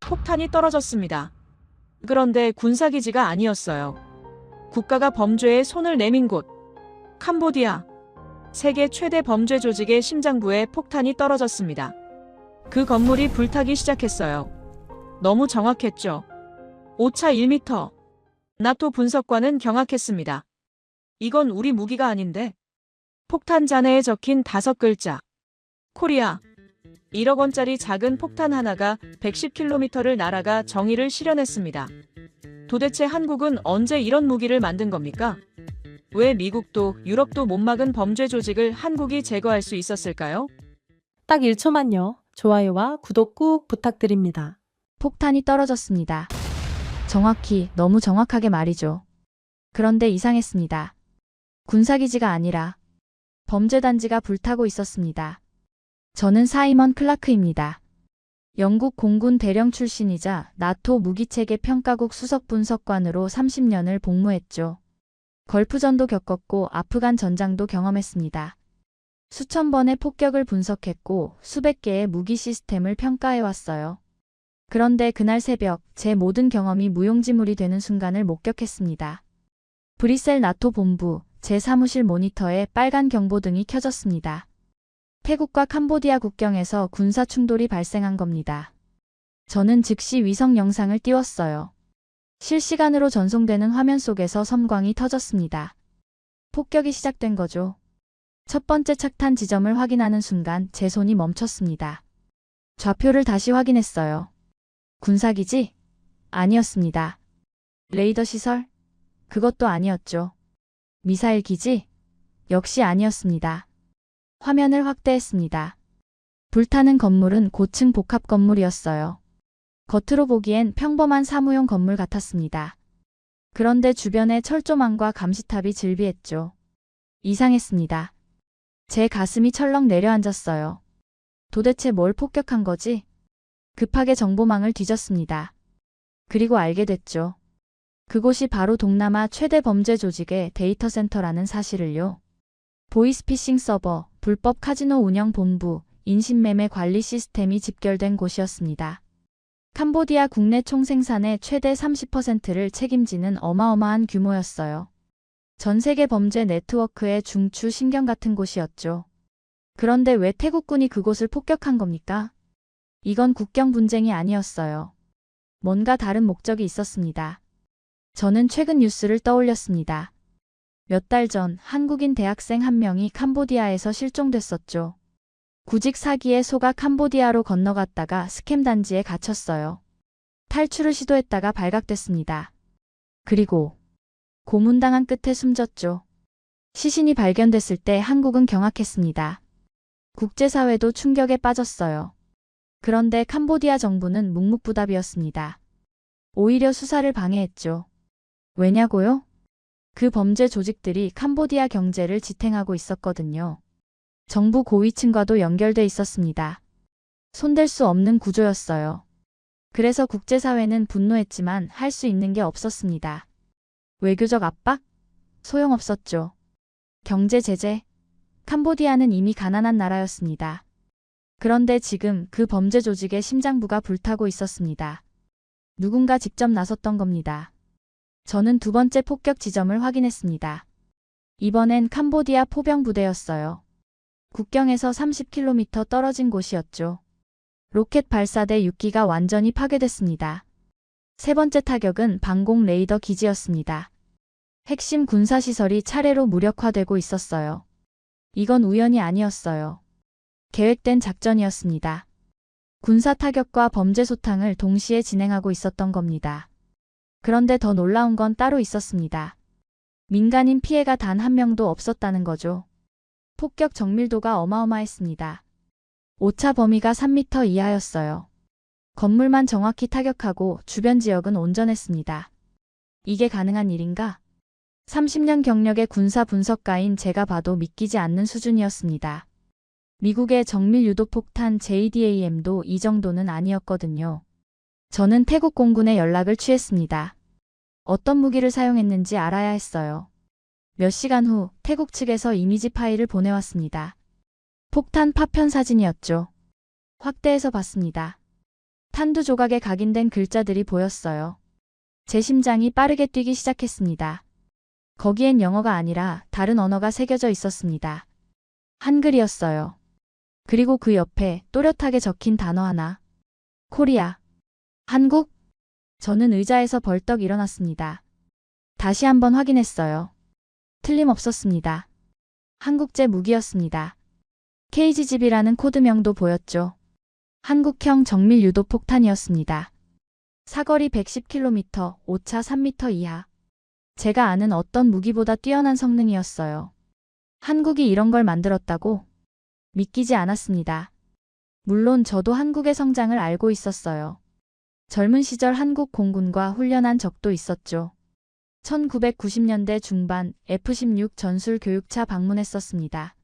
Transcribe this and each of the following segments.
폭탄이 떨어졌습니다. 그런데 군사기지가 아니었어요. 국가가 범죄에 손을 내민 곳. 캄보디아. 세계 최대 범죄 조직의 심장부에 폭탄이 떨어졌습니다. 그 건물이 불타기 시작했어요. 너무 정확했죠. 오차 1m. 나토 분석관은 경악했습니다. 이건 우리 무기가 아닌데. 폭탄 잔해에 적힌 5글자. 코리아. 1억 원짜리 작은 폭탄 하나가 110km를 날아가 정의를 실현했습니다. 도대체 한국은 언제 이런 무기를 만든 겁니까? 왜 미국도 유럽도 못 막은 범죄 조직을 한국이 제거할 수 있었을까요? 딱 1초만요. 좋아요와 구독 꾹 부탁드립니다. 폭탄이 떨어졌습니다. 정확히, 너무 정확하게 말이죠. 그런데 이상했습니다. 군사기지가 아니라 범죄단지가 불타고 있었습니다. 저는 사이먼 클라크입니다. 영국 공군 대령 출신이자 나토 무기체계 평가국 수석 분석관으로 30년을 복무했죠. 걸프전도 겪었고 아프간 전장도 경험했습니다. 수천 번의 폭격을 분석했고 수백 개의 무기 시스템을 평가해왔어요. 그런데 그날 새벽 제 모든 경험이 무용지물이 되는 순간을 목격했습니다. 브뤼셀 나토 본부, 제 사무실 모니터에 빨간 경보등이 켜졌습니다. 태국과 캄보디아 국경에서 군사 충돌이 발생한 겁니다. 저는 즉시 위성 영상을 띄웠어요. 실시간으로 전송되는 화면 속에서 섬광이 터졌습니다. 폭격이 시작된 거죠. 첫 번째 착탄 지점을 확인하는 순간 제 손이 멈췄습니다. 좌표를 다시 확인했어요. 군사기지? 아니었습니다. 레이더 시설? 그것도 아니었죠. 미사일 기지? 역시 아니었습니다. 화면을 확대했습니다. 불타는 건물은 고층 복합 건물이었어요. 겉으로 보기엔 평범한 사무용 건물 같았습니다. 그런데 주변에 철조망과 감시탑이 즐비했죠. 이상했습니다. 제 가슴이 철렁 내려앉았어요. 도대체 뭘 폭격한 거지? 급하게 정보망을 뒤졌습니다. 그리고 알게 됐죠. 그곳이 바로 동남아 최대 범죄 조직의 데이터 센터라는 사실을요. 보이스피싱 서버, 불법 카지노 운영 본부, 인신매매 관리 시스템이 집결된 곳이었습니다. 캄보디아 국내 총생산의 최대 30%를 책임지는 어마어마한 규모였어요. 전 세계 범죄 네트워크의 중추 신경 같은 곳이었죠. 그런데 왜 태국군이 그곳을 폭격한 겁니까? 이건 국경 분쟁이 아니었어요. 뭔가 다른 목적이 있었습니다. 저는 최근 뉴스를 떠올렸습니다. 몇 달 전 한국인 대학생 한 명이 캄보디아에서 실종됐었죠. 구직 사기에 속아 캄보디아로 건너갔다가 스캠 단지에 갇혔어요. 탈출을 시도했다가 발각됐습니다. 그리고 고문당한 끝에 숨졌죠. 시신이 발견됐을 때 한국은 경악했습니다. 국제사회도 충격에 빠졌어요. 그런데 캄보디아 정부는 묵묵부답이었습니다. 오히려 수사를 방해했죠. 왜냐고요? 그 범죄 조직들이 캄보디아 경제를 지탱하고 있었거든요. 정부 고위층과도 연결돼 있었습니다. 손댈 수 없는 구조였어요. 그래서 국제사회는 분노했지만 할 수 있는 게 없었습니다. 외교적 압박? 소용없었죠. 경제 제재? 캄보디아는 이미 가난한 나라였습니다. 그런데 지금 그 범죄 조직의 심장부가 불타고 있었습니다. 누군가 직접 나섰던 겁니다. 저는 두 번째 폭격 지점을 확인했습니다. 이번엔 캄보디아 포병 부대였어요. 국경에서 30km 떨어진 곳이었죠. 로켓 발사대 6기가 완전히 파괴됐습니다. 세 번째 타격은 방공 레이더 기지였습니다. 핵심 군사시설이 차례로 무력화되고 있었어요. 이건 우연이 아니었어요. 계획된 작전이었습니다. 군사 타격과 범죄 소탕을 동시에 진행하고 있었던 겁니다. 그런데 더 놀라운 건 따로 있었습니다. 민간인 피해가 단 한 명도 없었다는 거죠. 폭격 정밀도가 어마어마했습니다. 오차 범위가 3m 이하였어요. 건물만 정확히 타격하고 주변 지역은 온전했습니다. 이게 가능한 일인가? 30년 경력의 군사 분석가인 제가 봐도 믿기지 않는 수준이었습니다. 미국의 정밀 유도 폭탄 JDAM도 이 정도는 아니었거든요. 저는 태국 공군에 연락을 취했습니다. 어떤 무기를 사용했는지 알아야 했어요. 몇 시간 후 태국 측에서 이미지 파일을 보내왔습니다. 폭탄 파편 사진이었죠. 확대해서 봤습니다. 탄두 조각에 각인된 글자들이 보였어요. 제 심장이 빠르게 뛰기 시작했습니다. 거기엔 영어가 아니라 다른 언어가 새겨져 있었습니다. 한글이었어요. 그리고 그 옆에 또렷하게 적힌 단어 하나. 코리아. 한국? 저는 의자에서 벌떡 일어났습니다. 다시 한번 확인했어요. 틀림없었습니다. 한국제 무기였습니다. KG집이라는 코드명도 보였죠. 한국형 정밀 유도 폭탄이었습니다. 사거리 110km, 오차 3m 이하. 제가 아는 어떤 무기보다 뛰어난 성능이었어요. 한국이 이런 걸 만들었다고? 믿기지 않았습니다. 물론 저도 한국의 성장을 알고 있었어요. 젊은 시절 한국 공군과 훈련한 적도 있었죠. 1990년대 중반 F-16 전술 교육차 방문했었습니다.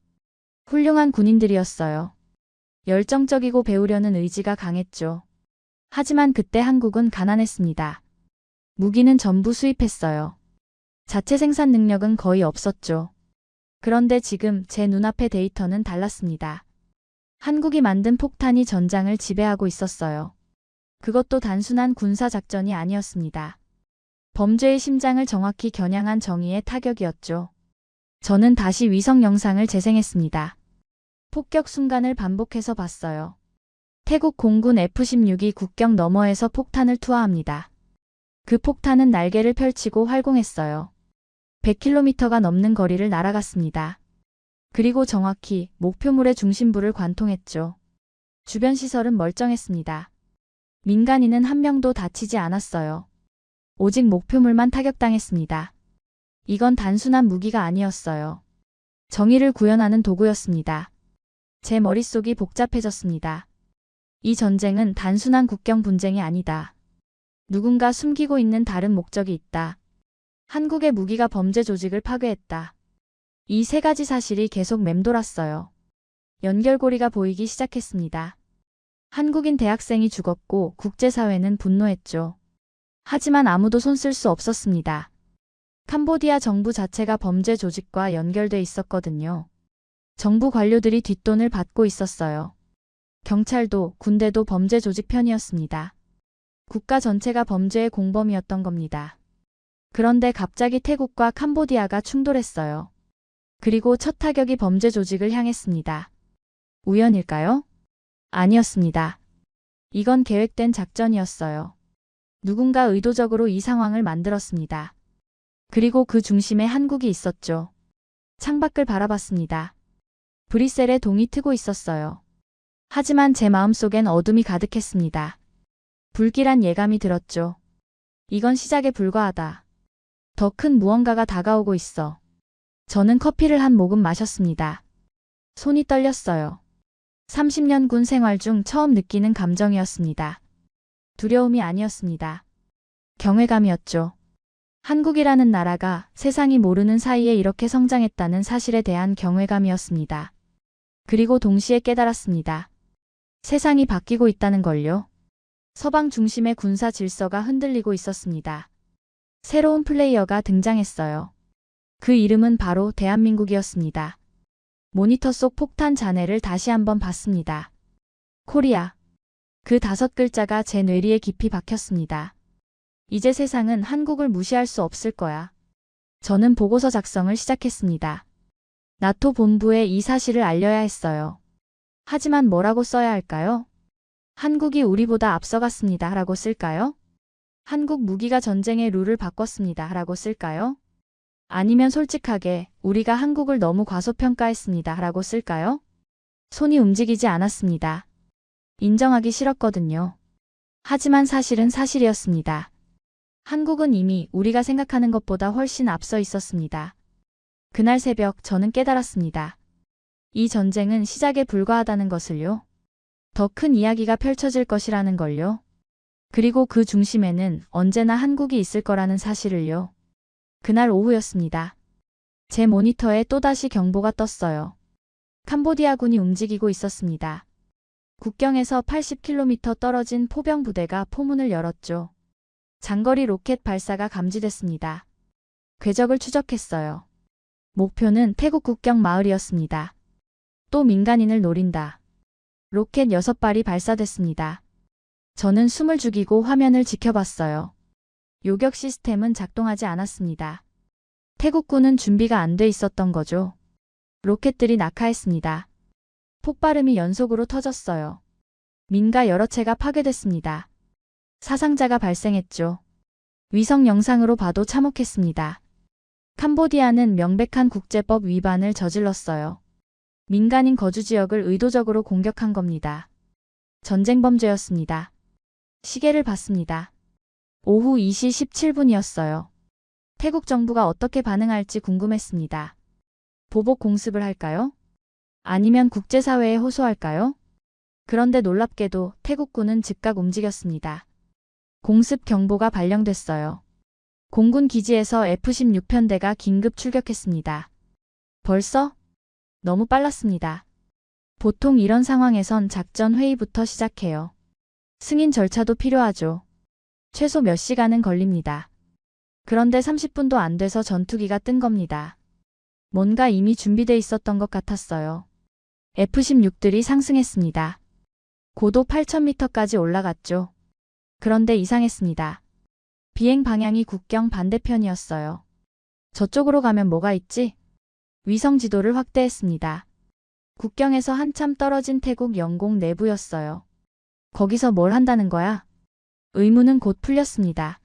훌륭한 군인들이었어요. 열정적이고 배우려는 의지가 강했죠. 하지만 그때 한국은 가난했습니다. 무기는 전부 수입했어요. 자체 생산 능력은 거의 없었죠. 그런데 지금 제 눈앞의 데이터는 달랐습니다. 한국이 만든 폭탄이 전장을 지배하고 있었어요. 그것도 단순한 군사작전이 아니었습니다. 범죄의 심장을 정확히 겨냥한 정의의 타격이었죠. 저는 다시 위성 영상을 재생했습니다. 폭격 순간을 반복해서 봤어요. 태국 공군 F-16이 국경 너머에서 폭탄을 투하합니다. 그 폭탄은 날개를 펼치고 활공했어요. 100km가 넘는 거리를 날아갔습니다. 그리고 정확히 목표물의 중심부를 관통했죠. 주변 시설은 멀쩡했습니다. 민간인은 한 명도 다치지 않았어요. 오직 목표물만 타격당했습니다. 이건 단순한 무기가 아니었어요. 정의를 구현하는 도구였습니다. 제 머릿속이 복잡해졌습니다. 이 전쟁은 단순한 국경 분쟁이 아니다. 누군가 숨기고 있는 다른 목적이 있다. 한국의 무기가 범죄 조직을 파괴했다. 이 세 가지 사실이 계속 맴돌았어요. 연결고리가 보이기 시작했습니다. 한국인 대학생이 죽었고 국제사회는 분노했죠. 하지만 아무도 손쓸 수 없었습니다. 캄보디아 정부 자체가 범죄 조직과 연결돼 있었거든요. 정부 관료들이 뒷돈을 받고 있었어요. 경찰도 군대도 범죄 조직 편이었습니다. 국가 전체가 범죄의 공범이었던 겁니다. 그런데 갑자기 태국과 캄보디아가 충돌했어요. 그리고 첫 타격이 범죄 조직을 향했습니다. 우연일까요? 아니었습니다. 이건 계획된 작전이었어요. 누군가 의도적으로 이 상황을 만들었습니다. 그리고 그 중심에 한국이 있었죠. 창밖을 바라봤습니다. 브뤼셀에 동이 트고 있었어요. 하지만 제 마음속엔 어둠이 가득했습니다. 불길한 예감이 들었죠. 이건 시작에 불과하다. 더 큰 무언가가 다가오고 있어. 저는 커피를 한 모금 마셨습니다. 손이 떨렸어요. 30년 군 생활 중 처음 느끼는 감정이었습니다. 두려움이 아니었습니다. 경외감이었죠. 한국이라는 나라가 세상이 모르는 사이에 이렇게 성장했다는 사실에 대한 경외감이었습니다. 그리고 동시에 깨달았습니다. 세상이 바뀌고 있다는 걸요. 서방 중심의 군사 질서가 흔들리고 있었습니다. 새로운 플레이어가 등장했어요. 그 이름은 바로 대한민국이었습니다. 모니터 속 폭탄 잔해를 다시 한번 봤습니다. 코리아. 그 5글자가 제 뇌리에 깊이 박혔습니다. 이제 세상은 한국을 무시할 수 없을 거야. 저는 보고서 작성을 시작했습니다. 나토 본부에 이 사실을 알려야 했어요. 하지만 뭐라고 써야 할까요? 한국이 우리보다 앞서갔습니다. 라고 쓸까요? 한국 무기가 전쟁의 룰을 바꿨습니다. 라고 쓸까요? 아니면 솔직하게 우리가 한국을 너무 과소평가했습니다. 라고 쓸까요? 손이 움직이지 않았습니다. 인정하기 싫었거든요. 하지만 사실은 사실이었습니다. 한국은 이미 우리가 생각하는 것보다 훨씬 앞서 있었습니다. 그날 새벽 저는 깨달았습니다. 이 전쟁은 시작에 불과하다는 것을요. 더 큰 이야기가 펼쳐질 것이라는 걸요. 그리고 그 중심에는 언제나 한국이 있을 거라는 사실을요. 그날 오후였습니다. 제 모니터에 또다시 경보가 떴어요. 캄보디아군이 움직이고 있었습니다. 국경에서 80km 떨어진 포병 부대가 포문을 열었죠. 장거리 로켓 발사가 감지됐습니다. 궤적을 추적했어요. 목표는 태국 국경 마을이었습니다. 또 민간인을 노린다. 로켓 6발이 발사됐습니다. 저는 숨을 죽이고 화면을 지켜봤어요. 요격 시스템은 작동하지 않았습니다. 태국군은 준비가 안 돼 있었던 거죠. 로켓들이 낙하했습니다. 폭발음이 연속으로 터졌어요. 민가 여러 채가 파괴됐습니다. 사상자가 발생했죠. 위성 영상으로 봐도 참혹했습니다. 캄보디아는 명백한 국제법 위반을 저질렀어요. 민간인 거주 지역을 의도적으로 공격한 겁니다. 전쟁 범죄였습니다. 시계를 봤습니다. 오후 2시 17분이었어요. 태국 정부가 어떻게 반응할지 궁금했습니다. 보복 공습을 할까요? 아니면 국제사회에 호소할까요? 그런데 놀랍게도 태국군은 즉각 움직였습니다. 공습 경보가 발령됐어요. 공군 기지에서 F-16 편대가 긴급 출격했습니다. 벌써? 너무 빨랐습니다. 보통 이런 상황에선 작전 회의부터 시작해요. 승인 절차도 필요하죠. 최소 몇 시간은 걸립니다. 그런데 30분도 안 돼서 전투기가 뜬 겁니다. 뭔가 이미 준비돼 있었던 것 같았어요. F-16들이 상승했습니다. 고도 8,000m까지 올라갔죠. 그런데 이상했습니다. 비행 방향이 국경 반대편이었어요. 저쪽으로 가면 뭐가 있지? 위성 지도를 확대했습니다. 국경에서 한참 떨어진 태국 영공 내부였어요. 거기서 뭘 한다는 거야? 의문은 곧 풀렸습니다.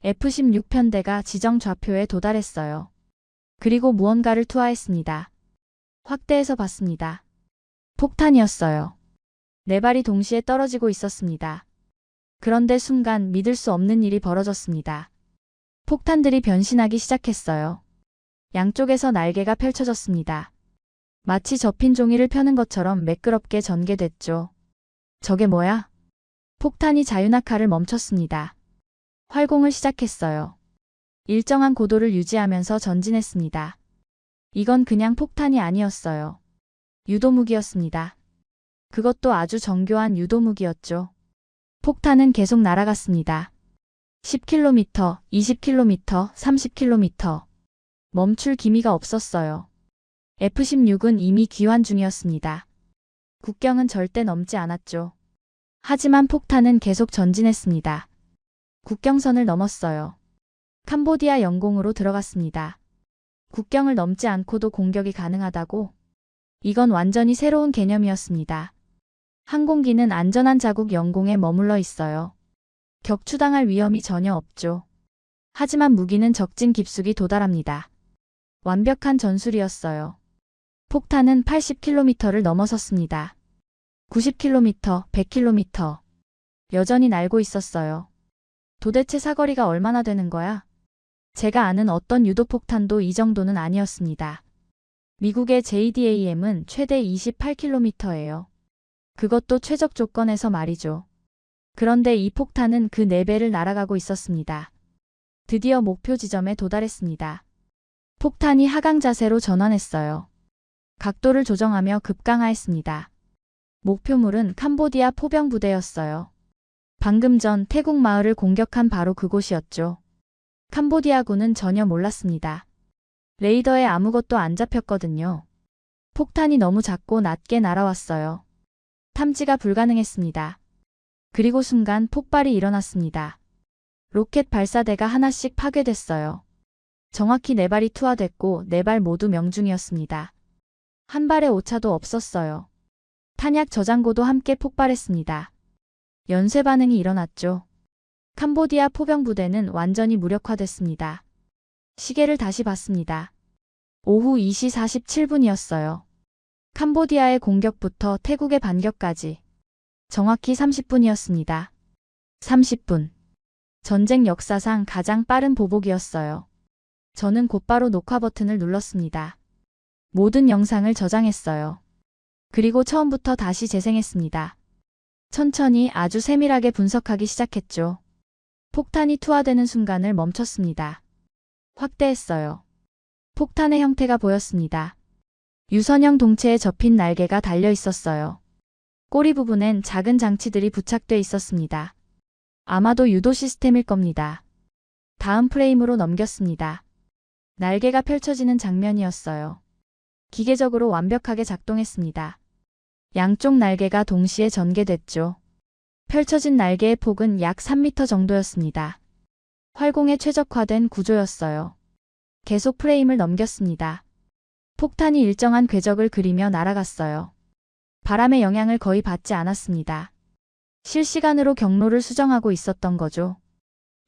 F-16 편대가 지정 좌표에 도달했어요. 그리고 무언가를 투하했습니다. 확대해서 봤습니다. 폭탄이었어요. 네 발이 동시에 떨어지고 있었습니다. 그런데 순간 믿을 수 없는 일이 벌어졌습니다. 폭탄들이 변신하기 시작했어요. 양쪽에서 날개가 펼쳐졌습니다. 마치 접힌 종이를 펴는 것처럼 매끄럽게 전개됐죠. 저게 뭐야? 폭탄이 자유낙하를 멈췄습니다. 활공을 시작했어요. 일정한 고도를 유지하면서 전진했습니다. 이건 그냥 폭탄이 아니었어요. 유도무기였습니다. 그것도 아주 정교한 유도무기였죠. 폭탄은 계속 날아갔습니다. 10km, 20km, 30km. 멈출 기미가 없었어요. F-16은 이미 귀환 중이었습니다. 국경은 절대 넘지 않았죠. 하지만 폭탄은 계속 전진했습니다. 국경선을 넘었어요. 캄보디아 영공으로 들어갔습니다. 국경을 넘지 않고도 공격이 가능하다고? 이건 완전히 새로운 개념이었습니다. 항공기는 안전한 자국 영공에 머물러 있어요. 격추당할 위험이 전혀 없죠. 하지만 무기는 적진 깊숙이 도달합니다. 완벽한 전술이었어요. 폭탄은 80km를 넘어섰습니다. 90km, 100km. 여전히 날고 있었어요. 도대체 사거리가 얼마나 되는 거야? 제가 아는 어떤 유도폭탄도 이 정도는 아니었습니다. 미국의 JDAM은 최대 28km예요. 그것도 최적 조건에서 말이죠. 그런데 이 폭탄은 그 4배를 날아가고 있었습니다. 드디어 목표 지점에 도달했습니다. 폭탄이 하강 자세로 전환했어요. 각도를 조정하며 급강하했습니다. 목표물은 캄보디아 포병 부대였어요. 방금 전 태국 마을을 공격한 바로 그곳이었죠. 캄보디아군은 전혀 몰랐습니다. 레이더에 아무것도 안 잡혔거든요. 폭탄이 너무 작고 낮게 날아왔어요. 탐지가 불가능했습니다. 그리고 순간 폭발이 일어났습니다. 로켓 발사대가 하나씩 파괴됐어요. 정확히 4발이 투하됐고 4발 모두 명중이었습니다. 한 발의 오차도 없었어요. 탄약 저장고도 함께 폭발했습니다. 연쇄 반응이 일어났죠. 캄보디아 포병 부대는 완전히 무력화됐습니다. 시계를 다시 봤습니다. 오후 2시 47분이었어요. 캄보디아의 공격부터 태국의 반격까지 정확히 30분이었습니다. 30분. 전쟁 역사상 가장 빠른 보복이었어요. 저는 곧바로 녹화 버튼을 눌렀습니다. 모든 영상을 저장했어요. 그리고 처음부터 다시 재생했습니다. 천천히 아주 세밀하게 분석하기 시작했죠. 폭탄이 투하되는 순간을 멈췄습니다. 확대했어요. 폭탄의 형태가 보였습니다. 유선형 동체에 접힌 날개가 달려 있었어요. 꼬리 부분엔 작은 장치들이 부착돼 있었습니다. 아마도 유도 시스템일 겁니다. 다음 프레임으로 넘겼습니다. 날개가 펼쳐지는 장면이었어요. 기계적으로 완벽하게 작동했습니다. 양쪽 날개가 동시에 전개됐죠. 펼쳐진 날개의 폭은 약 3m 정도였습니다. 활공에 최적화된 구조였어요. 계속 프레임을 넘겼습니다. 폭탄이 일정한 궤적을 그리며 날아갔어요. 바람의 영향을 거의 받지 않았습니다. 실시간으로 경로를 수정하고 있었던 거죠.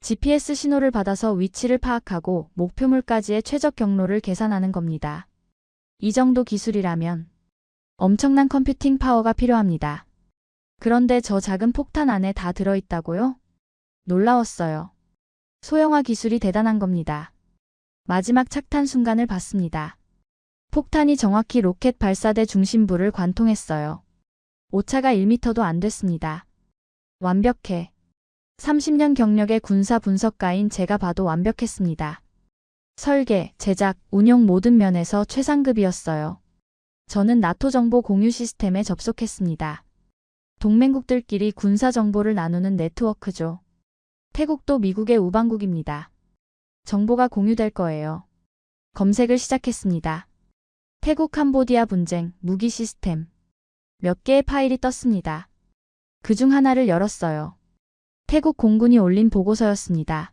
GPS 신호를 받아서 위치를 파악하고 목표물까지의 최적 경로를 계산하는 겁니다. 이 정도 기술이라면 엄청난 컴퓨팅 파워가 필요합니다. 그런데 저 작은 폭탄 안에 다 들어있다고요? 놀라웠어요. 소형화 기술이 대단한 겁니다. 마지막 착탄 순간을 봤습니다. 폭탄이 정확히 로켓 발사대 중심부를 관통했어요. 오차가 1m도 안 됐습니다. 완벽해. 30년 경력의 군사 분석가인 제가 봐도 완벽했습니다. 설계, 제작, 운용 모든 면에서 최상급이었어요. 저는 나토 정보 공유 시스템에 접속했습니다. 동맹국들끼리 군사 정보를 나누는 네트워크죠. 태국도 미국의 우방국입니다. 정보가 공유될 거예요. 검색을 시작했습니다. 태국 캄보디아 분쟁, 무기 시스템. 몇 개의 파일이 떴습니다. 그중 하나를 열었어요. 태국 공군이 올린 보고서였습니다.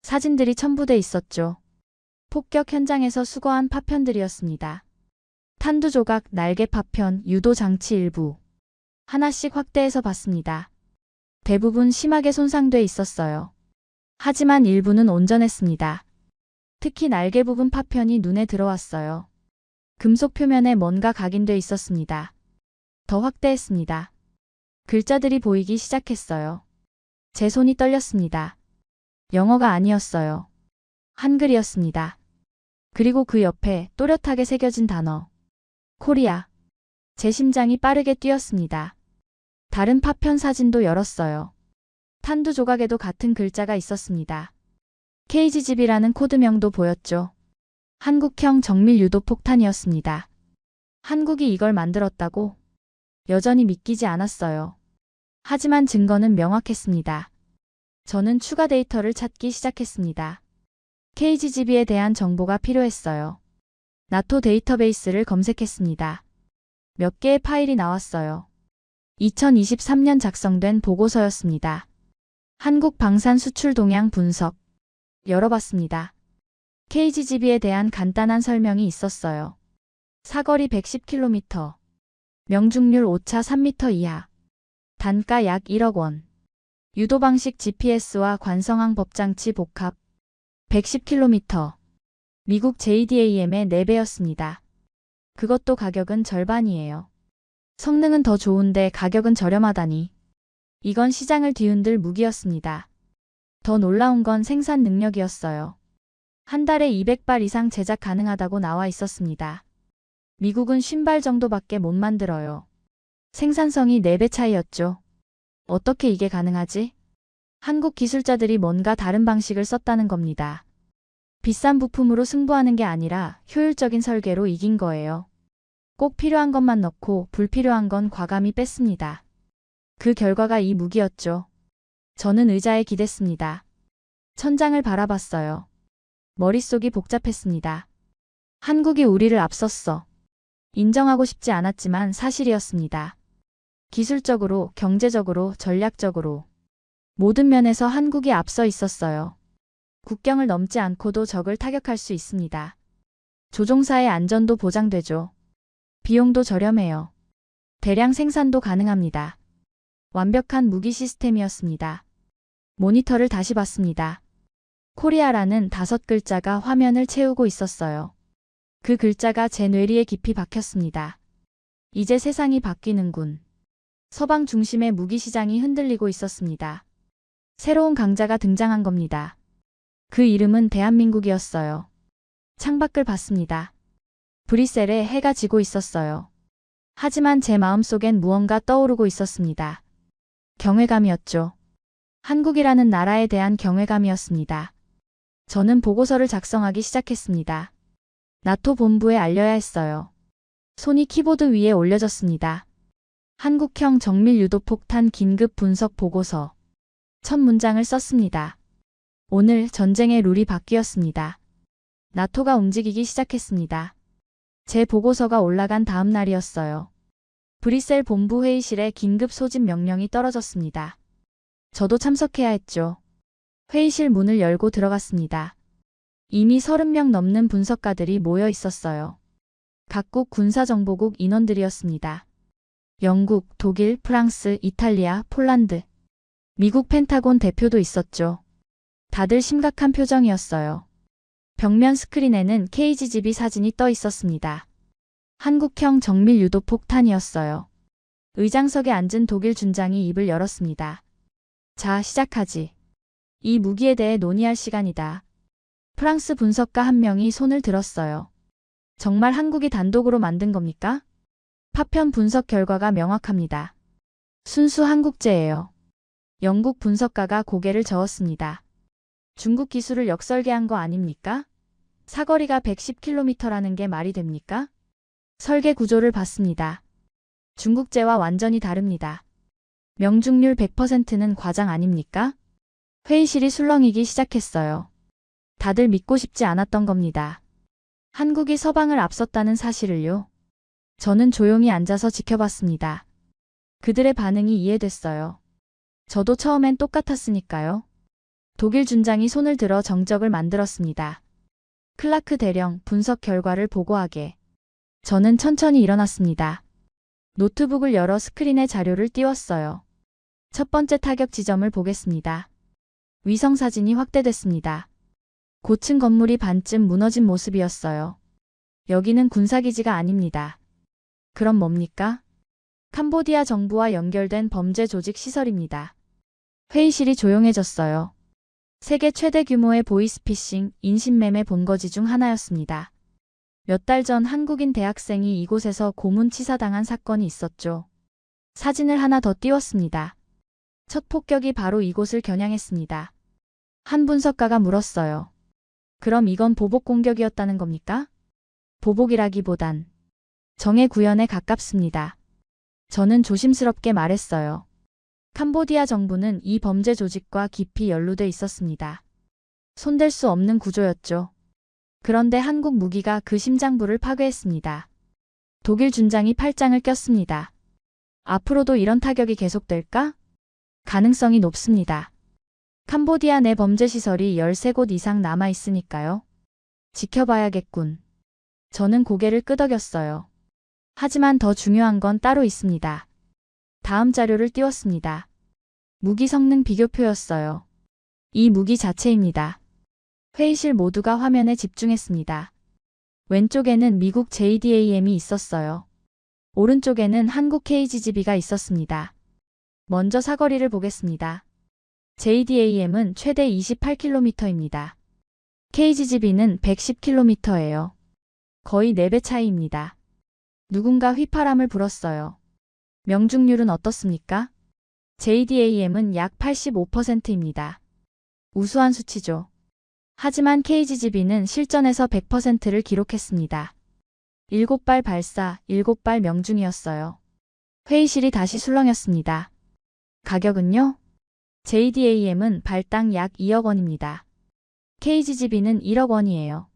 사진들이 첨부돼 있었죠. 폭격 현장에서 수거한 파편들이었습니다. 탄두 조각, 날개 파편, 유도 장치 일부. 하나씩 확대해서 봤습니다. 대부분 심하게 손상돼 있었어요. 하지만 일부는 온전했습니다. 특히 날개 부분 파편이 눈에 들어왔어요. 금속 표면에 뭔가 각인돼 있었습니다. 더 확대했습니다. 글자들이 보이기 시작했어요. 제 손이 떨렸습니다. 영어가 아니었어요. 한글이었습니다. 그리고 그 옆에 또렷하게 새겨진 단어. 코리아. 제 심장이 빠르게 뛰었습니다. 다른 파편 사진도 열었어요. 탄두 조각에도 같은 글자가 있었습니다. KGGB라는 코드명도 보였죠. 한국형 정밀 유도 폭탄이었습니다. 한국이 이걸 만들었다고? 여전히 믿기지 않았어요. 하지만 증거는 명확했습니다. 저는 추가 데이터를 찾기 시작했습니다. KGGB에 대한 정보가 필요했어요. 나토 데이터베이스를 검색했습니다. 몇 개의 파일이 나왔어요. 2023년 작성된 보고서였습니다. 한국 방산 수출 동향 분석. 열어봤습니다. KGGB에 대한 간단한 설명이 있었어요. 사거리 110km. 명중률 오차 3m 이하. 단가 약 1억 원. 유도 방식 GPS와 관성항 법장치 복합. 110km. 미국 JDAM의 4배였습니다. 그것도 가격은 절반이에요. 성능은 더 좋은데 가격은 저렴하다니. 이건 시장을 뒤흔들 무기였습니다. 더 놀라운 건 생산 능력이었어요. 한 달에 200발 이상 제작 가능하다고 나와 있었습니다. 미국은 50발 정도밖에 못 만들어요. 생산성이 4배 차이였죠. 어떻게 이게 가능하지? 한국 기술자들이 뭔가 다른 방식을 썼다는 겁니다. 비싼 부품으로 승부하는 게 아니라 효율적인 설계로 이긴 거예요. 꼭 필요한 것만 넣고 불필요한 건 과감히 뺐습니다. 그 결과가 이 무기였죠. 저는 의자에 기댔습니다. 천장을 바라봤어요. 머릿속이 복잡했습니다. 한국이 우리를 앞섰어. 인정하고 싶지 않았지만 사실이었습니다. 기술적으로, 경제적으로, 전략적으로 모든 면에서 한국이 앞서 있었어요. 국경을 넘지 않고도 적을 타격할 수 있습니다. 조종사의 안전도 보장되죠. 비용도 저렴해요. 대량 생산도 가능합니다. 완벽한 무기 시스템이었습니다. 모니터를 다시 봤습니다. 코리아라는 5글자가 화면을 채우고 있었어요. 그 글자가 제 뇌리에 깊이 박혔습니다. 이제 세상이 바뀌는군. 서방 중심의 무기 시장이 흔들리고 있었습니다. 새로운 강자가 등장한 겁니다. 그 이름은 대한민국이었어요. 창밖을 봤습니다. 브뤼셀에 해가 지고 있었어요. 하지만 제 마음속엔 무언가 떠오르고 있었습니다. 경외감이었죠. 한국이라는 나라에 대한 경외감이었습니다. 저는 보고서를 작성하기 시작했습니다. 나토 본부에 알려야 했어요. 손이 키보드 위에 올려졌습니다. 한국형 정밀 유도폭탄 긴급 분석 보고서. 첫 문장을 썼습니다. 오늘 전쟁의 룰이 바뀌었습니다. 나토가 움직이기 시작했습니다. 제 보고서가 올라간 다음 날이었어요. 브뤼셀 본부 회의실에 긴급 소집 명령이 떨어졌습니다. 저도 참석해야 했죠. 회의실 문을 열고 들어갔습니다. 이미 30명 넘는 분석가들이 모여 있었어요. 각국 군사정보국 인원들이었습니다. 영국, 독일, 프랑스, 이탈리아, 폴란드, 미국 펜타곤 대표도 있었죠. 다들 심각한 표정이었어요. 벽면 스크린에는 KGB 사진이 떠 있었습니다. 한국형 정밀 유도 폭탄이었어요. 의장석에 앉은 독일 준장이 입을 열었습니다. 자, 시작하지. 이 무기에 대해 논의할 시간이다. 프랑스 분석가 한 명이 손을 들었어요. 정말 한국이 단독으로 만든 겁니까? 파편 분석 결과가 명확합니다. 순수 한국제예요. 영국 분석가가 고개를 저었습니다. 중국 기술을 역설계한 거 아닙니까? 사거리가 110km라는 게 말이 됩니까? 설계 구조를 봤습니다. 중국제와 완전히 다릅니다. 명중률 100%는 과장 아닙니까? 회의실이 술렁이기 시작했어요. 다들 믿고 싶지 않았던 겁니다. 한국이 서방을 앞섰다는 사실을요. 저는 조용히 앉아서 지켜봤습니다. 그들의 반응이 이해됐어요. 저도 처음엔 똑같았으니까요. 독일 준장이 손을 들어 정적을 만들었습니다. 클라크 대령, 분석 결과를 보고하게. 저는 천천히 일어났습니다. 노트북을 열어 스크린에 자료를 띄웠어요. 첫 번째 타격 지점을 보겠습니다. 위성사진이 확대됐습니다. 고층 건물이 반쯤 무너진 모습이었어요. 여기는 군사기지가 아닙니다. 그럼 뭡니까? 캄보디아 정부와 연결된 범죄 조직 시설입니다. 회의실이 조용해졌어요. 세계 최대 규모의 보이스피싱, 인신매매 본거지 중 하나였습니다. 몇 달 전 한국인 대학생이 이곳에서 고문치사당한 사건이 있었죠. 사진을 하나 더 띄웠습니다. 첫 폭격이 바로 이곳을 겨냥했습니다. 한 분석가가 물었어요. 그럼 이건 보복 공격이었다는 겁니까? 보복이라기보단 정의 구현에 가깝습니다. 저는 조심스럽게 말했어요. 캄보디아 정부는 이 범죄 조직과 깊이 연루돼 있었습니다. 손댈 수 없는 구조였죠. 그런데 한국 무기가 그 심장부를 파괴했습니다. 독일 준장이 팔짱을 꼈습니다. 앞으로도 이런 타격이 계속될까? 가능성이 높습니다. 캄보디아 내 범죄 시설이 13곳 이상 남아 있으니까요. 지켜봐야겠군. 저는 고개를 끄덕였어요. 하지만 더 중요한 건 따로 있습니다. 다음 자료를 띄웠습니다. 무기 성능 비교표였어요. 이 무기 자체입니다. 회의실 모두가 화면에 집중했습니다. 왼쪽에는 미국 JDAM이 있었어요. 오른쪽에는 한국 KGB가 있었습니다. 먼저 사거리를 보겠습니다. JDAM은 최대 28km입니다. KGB는 110km예요. 거의 4배 차이입니다. 누군가 휘파람을 불었어요. 명중률은 어떻습니까? JDAM은 약 85%입니다. 우수한 수치죠. 하지만 KGB는 실전에서 100%를 기록했습니다. 7발 발사, 7발 명중이었어요. 회의실이 다시 술렁였습니다. 가격은요? JDAM은 발당 약 2억 원입니다. KGB는 1억 원이에요.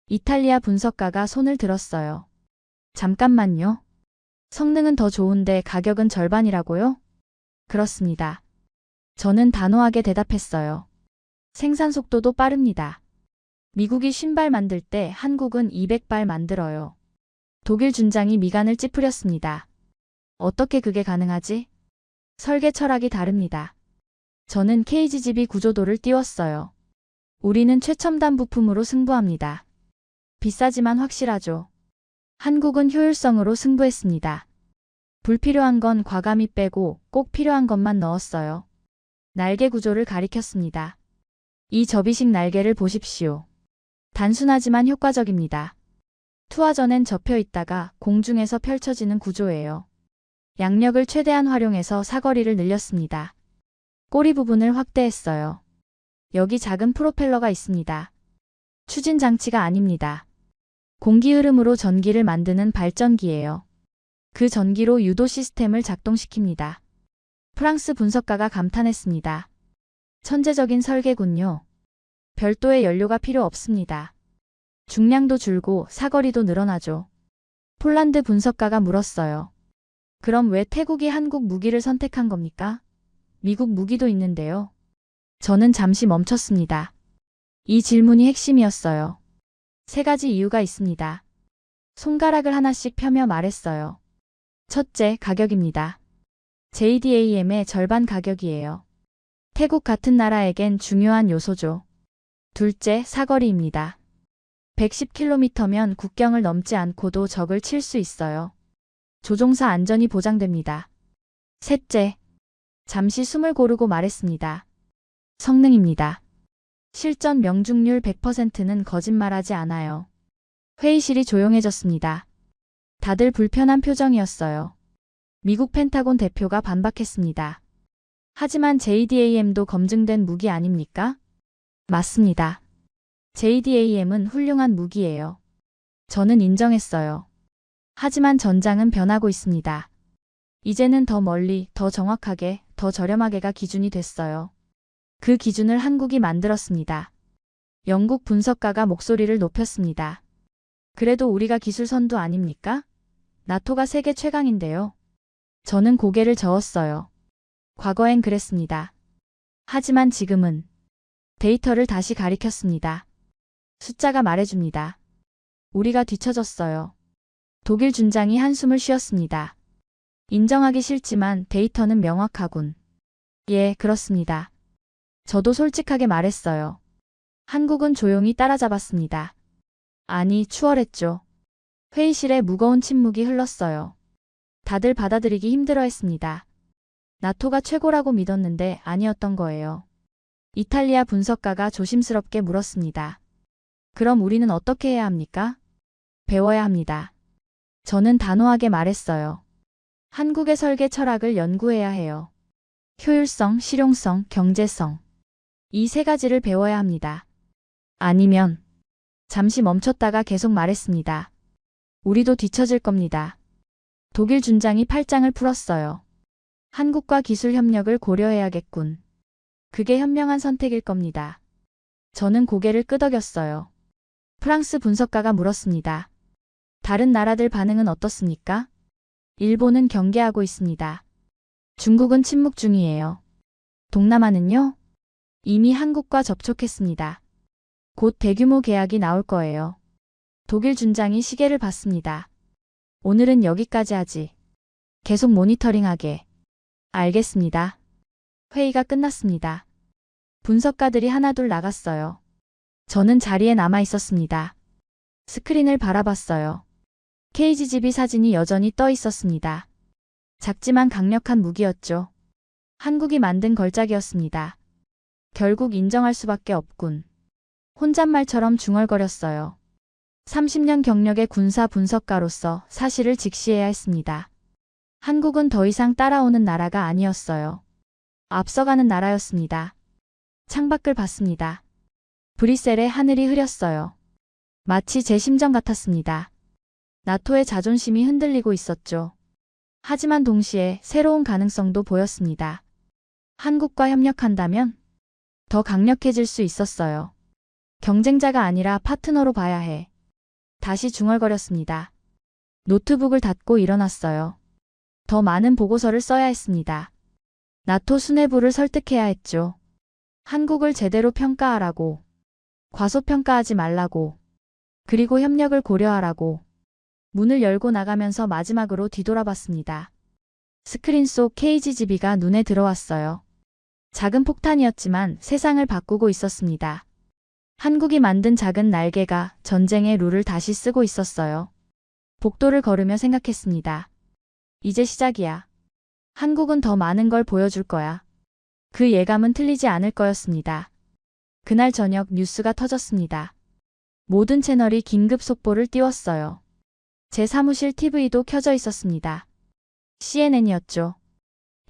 이탈리아 분석가가 손을 들었어요. 잠깐만요. 성능은 더 좋은데 가격은 절반이라고요? 그렇습니다. 저는 단호하게 대답했어요. 생산 속도도 빠릅니다. 미국이 50발 만들 때 한국은 200발 만들어요. 독일 준장이 미간을 찌푸렸습니다. 어떻게 그게 가능하지? 설계 철학이 다릅니다. 저는 KGB 구조도를 띄웠어요. 우리는 최첨단 부품으로 승부합니다. 비싸지만 확실하죠. 한국은 효율성으로 승부했습니다. 불필요한 건 과감히 빼고 꼭 필요한 것만 넣었어요. 날개 구조를 가리켰습니다. 이 접이식 날개를 보십시오. 단순하지만 효과적입니다. 투하전엔 접혀 있다가 공중에서 펼쳐지는 구조예요. 양력을 최대한 활용해서 사거리를 늘렸습니다. 꼬리 부분을 확대했어요. 여기 작은 프로펠러가 있습니다. 추진 장치가 아닙니다. 공기 흐름으로 전기를 만드는 발전기예요. 그 전기로 유도 시스템을 작동시킵니다. 프랑스 분석가가 감탄했습니다. 천재적인 설계군요. 별도의 연료가 필요 없습니다. 중량도 줄고 사거리도 늘어나죠. 폴란드 분석가가 물었어요. 그럼 왜 태국이 한국 무기를 선택한 겁니까? 미국 무기도 있는데요. 저는 잠시 멈췄습니다. 이 질문이 핵심이었어요. 세 가지 이유가 있습니다. 손가락을 하나씩 펴며 말했어요. 첫째, 가격입니다. JDAM의 절반 가격이에요. 태국 같은 나라에겐 중요한 요소죠. 둘째, 사거리입니다. 110km면 국경을 넘지 않고도 적을 칠 수 있어요. 조종사 안전이 보장됩니다. 셋째, 잠시 숨을 고르고 말했습니다. 성능입니다. 실전 명중률 100%는 거짓말하지 않아요. 회의실이 조용해졌습니다. 다들 불편한 표정이었어요. 미국 펜타곤 대표가 반박했습니다. 하지만 JDAM도 검증된 무기 아닙니까? 맞습니다. JDAM은 훌륭한 무기예요. 저는 인정했어요. 하지만 전장은 변하고 있습니다. 이제는 더 멀리, 더 정확하게, 더 저렴하게가 기준이 됐어요. 그 기준을 한국이 만들었습니다. 영국 분석가가 목소리를 높였습니다. 그래도 우리가 기술 선두 아닙니까? 나토가 세계 최강인데요. 저는 고개를 저었어요. 과거엔 그랬습니다. 하지만 지금은 데이터를 다시 가리켰습니다. 숫자가 말해줍니다. 우리가 뒤처졌어요. 독일 준장이 한숨을 쉬었습니다. 인정하기 싫지만 데이터는 명확하군. 예, 그렇습니다. 저도 솔직하게 말했어요. 한국은 조용히 따라잡았습니다. 아니, 추월했죠. 회의실에 무거운 침묵이 흘렀어요. 다들 받아들이기 힘들어했습니다. 나토가 최고라고 믿었는데 아니었던 거예요. 이탈리아 분석가가 조심스럽게 물었습니다. 그럼 우리는 어떻게 해야 합니까? 배워야 합니다. 저는 단호하게 말했어요. 한국의 설계 철학을 연구해야 해요. 효율성, 실용성, 경제성. 이 세 가지를 배워야 합니다. 아니면 잠시 멈췄다가 계속 말했습니다. 우리도 뒤처질 겁니다. 독일 준장이 팔짱을 풀었어요. 한국과 기술 협력을 고려해야겠군. 그게 현명한 선택일 겁니다. 저는 고개를 끄덕였어요. 프랑스 분석가가 물었습니다. 다른 나라들 반응은 어떻습니까? 일본은 경계하고 있습니다. 중국은 침묵 중이에요. 동남아는요? 이미 한국과 접촉했습니다. 곧 대규모 계약이 나올 거예요. 독일 준장이 시계를 봤습니다. 오늘은 여기까지 하지. 계속 모니터링하게. 알겠습니다. 회의가 끝났습니다. 분석가들이 하나둘 나갔어요. 저는 자리에 남아 있었습니다. 스크린을 바라봤어요. KGB 사진이 여전히 떠 있었습니다. 작지만 강력한 무기였죠. 한국이 만든 걸작이었습니다. 결국 인정할 수밖에 없군. 혼잣말처럼 중얼거렸어요. 30년 경력의 군사 분석가로서 사실을 직시해야 했습니다. 한국은 더 이상 따라오는 나라가 아니었어요. 앞서가는 나라였습니다. 창밖을 봤습니다. 브뤼셀의 하늘이 흐렸어요. 마치 제 심정 같았습니다. 나토의 자존심이 흔들리고 있었죠. 하지만 동시에 새로운 가능성도 보였습니다. 한국과 협력한다면 더 강력해질 수 있었어요. 경쟁자가 아니라 파트너로 봐야 해. 다시 중얼거렸습니다. 노트북을 닫고 일어났어요. 더 많은 보고서를 써야 했습니다. 나토 수뇌부를 설득해야 했죠. 한국을 제대로 평가하라고. 과소평가하지 말라고. 그리고 협력을 고려하라고. 문을 열고 나가면서 마지막으로 뒤돌아봤습니다. 스크린 속 KGB가 눈에 들어왔어요. 작은 폭탄이었지만 세상을 바꾸고 있었습니다. 한국이 만든 작은 날개가 전쟁의 룰을 다시 쓰고 있었어요. 복도를 걸으며 생각했습니다. 이제 시작이야. 한국은 더 많은 걸 보여줄 거야. 그 예감은 틀리지 않을 거였습니다. 그날 저녁 뉴스가 터졌습니다. 모든 채널이 긴급 속보를 띄웠어요. 제 사무실 TV도 켜져 있었습니다. CNN이었죠.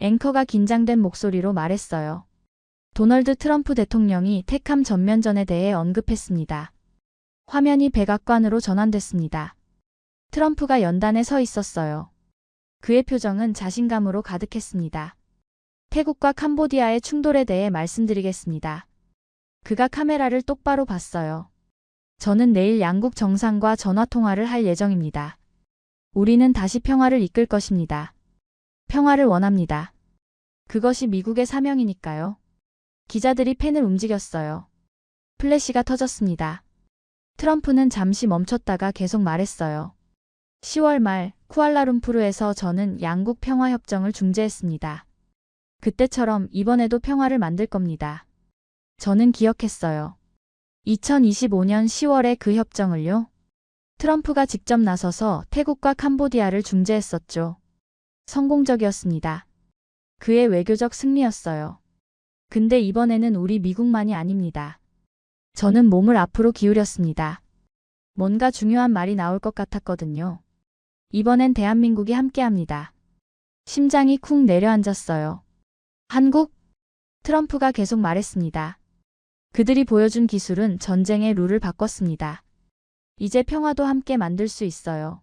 앵커가 긴장된 목소리로 말했어요. 도널드 트럼프 대통령이 택함 전면전에 대해 언급했습니다. 화면이 백악관으로 전환됐습니다. 트럼프가 연단에 서 있었어요. 그의 표정은 자신감으로 가득했습니다. 태국과 캄보디아의 충돌에 대해 말씀드리겠습니다. 그가 카메라를 똑바로 봤어요. 저는 내일 양국 정상과 전화통화를 할 예정입니다. 우리는 다시 평화를 이끌 것입니다. 평화를 원합니다. 그것이 미국의 사명이니까요. 기자들이 펜을 움직였어요. 플래시가 터졌습니다. 트럼프는 잠시 멈췄다가 계속 말했어요. 10월 말 쿠알라룸푸르에서 저는 양국 평화협정을 중재했습니다. 그때처럼 이번에도 평화를 만들 겁니다. 저는 기억했어요. 2025년 10월에 그 협정을요. 트럼프가 직접 나서서 태국과 캄보디아를 중재했었죠. 성공적이었습니다. 그의 외교적 승리였어요. 근데 이번에는 우리 미국만이 아닙니다. 저는 몸을 앞으로 기울였습니다. 뭔가 중요한 말이 나올 것 같았거든요. 이번엔 대한민국이 함께합니다. 심장이 쿵 내려앉았어요. 한국? 트럼프가 계속 말했습니다. 그들이 보여준 기술은 전쟁의 룰을 바꿨습니다. 이제 평화도 함께 만들 수 있어요.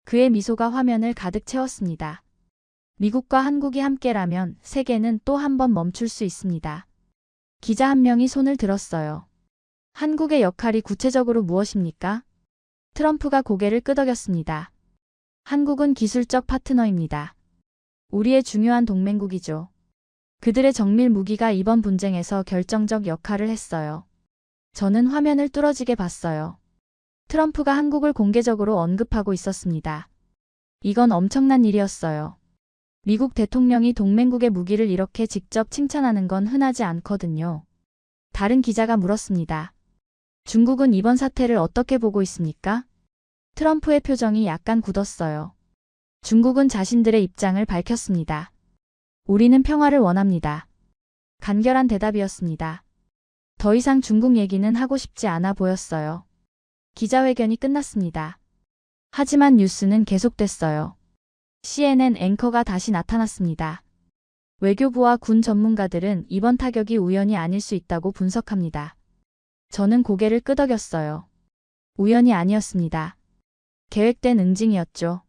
그의 미소가 화면을 가득 채웠습니다. 미국과 한국이 함께라면 세계는 또 한 번 멈출 수 있습니다. 기자 한 명이 손을 들었어요. 한국의 역할이 구체적으로 무엇입니까? 트럼프가 고개를 끄덕였습니다. 한국은 기술적 파트너입니다. 우리의 중요한 동맹국이죠. 그들의 정밀 무기가 이번 분쟁에서 결정적 역할을 했어요. 저는 화면을 뚫어지게 봤어요. 트럼프가 한국을 공개적으로 언급하고 있었습니다. 이건 엄청난 일이었어요. 미국 대통령이 동맹국의 무기를 이렇게 직접 칭찬하는 건 흔하지 않거든요. 다른 기자가 물었습니다. 중국은 이번 사태를 어떻게 보고 있습니까? 트럼프의 표정이 약간 굳었어요. 중국은 자신들의 입장을 밝혔습니다. 우리는 평화를 원합니다. 간결한 대답이었습니다. 더 이상 중국 얘기는 하고 싶지 않아 보였어요. 기자회견이 끝났습니다. 하지만 뉴스는 계속됐어요. CNN 앵커가 다시 나타났습니다. 외교부와 군 전문가들은 이번 타격이 우연이 아닐 수 있다고 분석합니다. 저는 고개를 끄덕였어요. 우연이 아니었습니다. 계획된 응징이었죠.